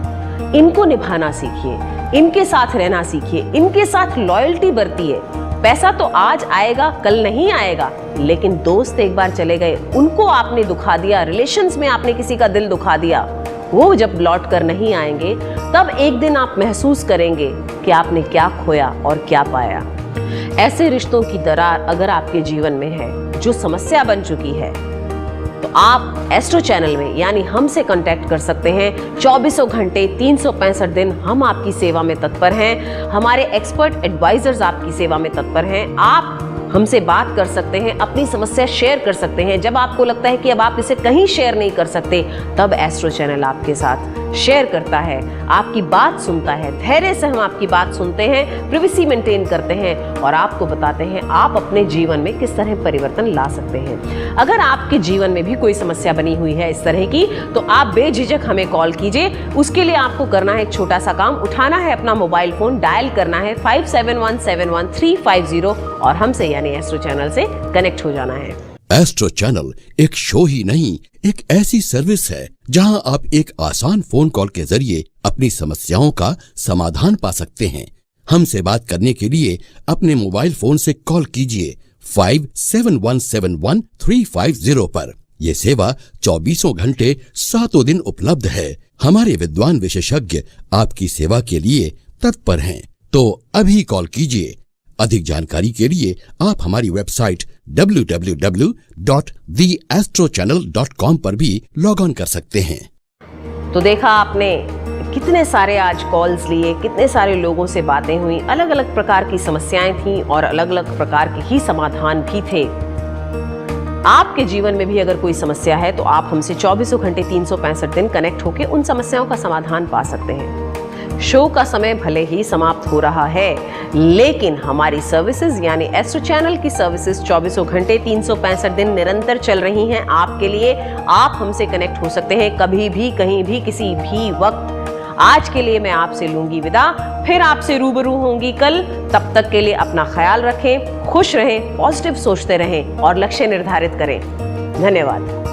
इनको निभाना सीखिए, इनके साथ रहना सीखिए, इनके साथ लॉयल्टी बरतिए। पैसा तो आज आएगा कल नहीं आएगा, लेकिन दोस्त एक बार चले गए, उनको आपने दुखा दिया, रिलेशंस में आपने किसी का दिल दुखा दिया, वो जब लौट कर नहीं आएंगे तब एक दिन आप महसूस करेंगे कि आपने क्या खोया और क्या पाया। ऐसे रिश्तों की दरार अगर आपके जीवन में है जो समस्या बन चुकी है, तो आप एस्ट्रो चैनल में यानी हमसे कांटेक्ट कर सकते हैं। 24 घंटे 365 दिन हम आपकी सेवा में तत्पर हैं। हमारे एक्सपर्ट एडवाइजर्स आपकी सेवा में तत्पर हैं। आप हमसे बात कर सकते हैं, अपनी समस्या शेयर कर सकते हैं। जब आपको लगता है कि अब आप इसे कहीं शेयर नहीं कर सकते, तब एस्ट्रो चैनल आपके साथ शेयर करता है, आपकी बात सुनता है। धैर्य से हम आपकी बात सुनते हैं, प्रिवेसी मेंटेन करते हैं और आपको बताते हैं आप अपने जीवन में किस तरह परिवर्तन ला सकते हैं। अगर आपके जीवन में भी कोई समस्या बनी हुई है इस तरह की, तो आप बेझिझक हमें कॉल कीजिए। उसके लिए आपको करना है एक छोटा सा काम, उठाना है अपना मोबाइल फोन, डायल करना है 57171350 और हमसे यानी एस्ट्रो चैनल से कनेक्ट हो जाना है। एस्ट्रो चैनल एक शो ही नहीं, एक ऐसी सर्विस है जहां आप एक आसान फोन कॉल के जरिए अपनी समस्याओं का समाधान पा सकते हैं। हमसे बात करने के लिए अपने मोबाइल फोन से कॉल कीजिए 57171350 पर। यह सेवा 24 घंटे 7 दिन उपलब्ध है। हमारे विद्वान विशेषज्ञ आपकी सेवा के लिए तत्पर हैं, तो अभी कॉल कीजिए। अधिक जानकारी के लिए आप हमारी वेबसाइट www.theastrochannel.com पर भी लॉग ऑन कर सकते हैं। तो देखा आपने कितने सारे आज कॉल्स लिए, कितने सारे लोगों से बातें हुई, अलग अलग प्रकार की समस्याएं थीं और अलग अलग प्रकार के ही समाधान भी थे। आपके जीवन में भी अगर कोई समस्या है तो आप हमसे 24 घंटे 365 दिन कनेक्ट होकर उन समस्याओं का समाधान पा सकते हैं। शो का समय भले ही समाप्त हो रहा है, लेकिन हमारी सर्विसेज यानी एस्ट्रो चैनल की सर्विसेज 24 घंटे 365 दिन निरंतर चल रही हैं आपके लिए। आप हमसे कनेक्ट हो सकते हैं कभी भी, कहीं भी, किसी भी वक्त। आज के लिए मैं आपसे लूंगी विदा, फिर आपसे रूबरू होंगी कल। तब तक के लिए अपना ख्याल रखें, खुश रहें, पॉजिटिव सोचते रहें और लक्ष्य निर्धारित करें। धन्यवाद।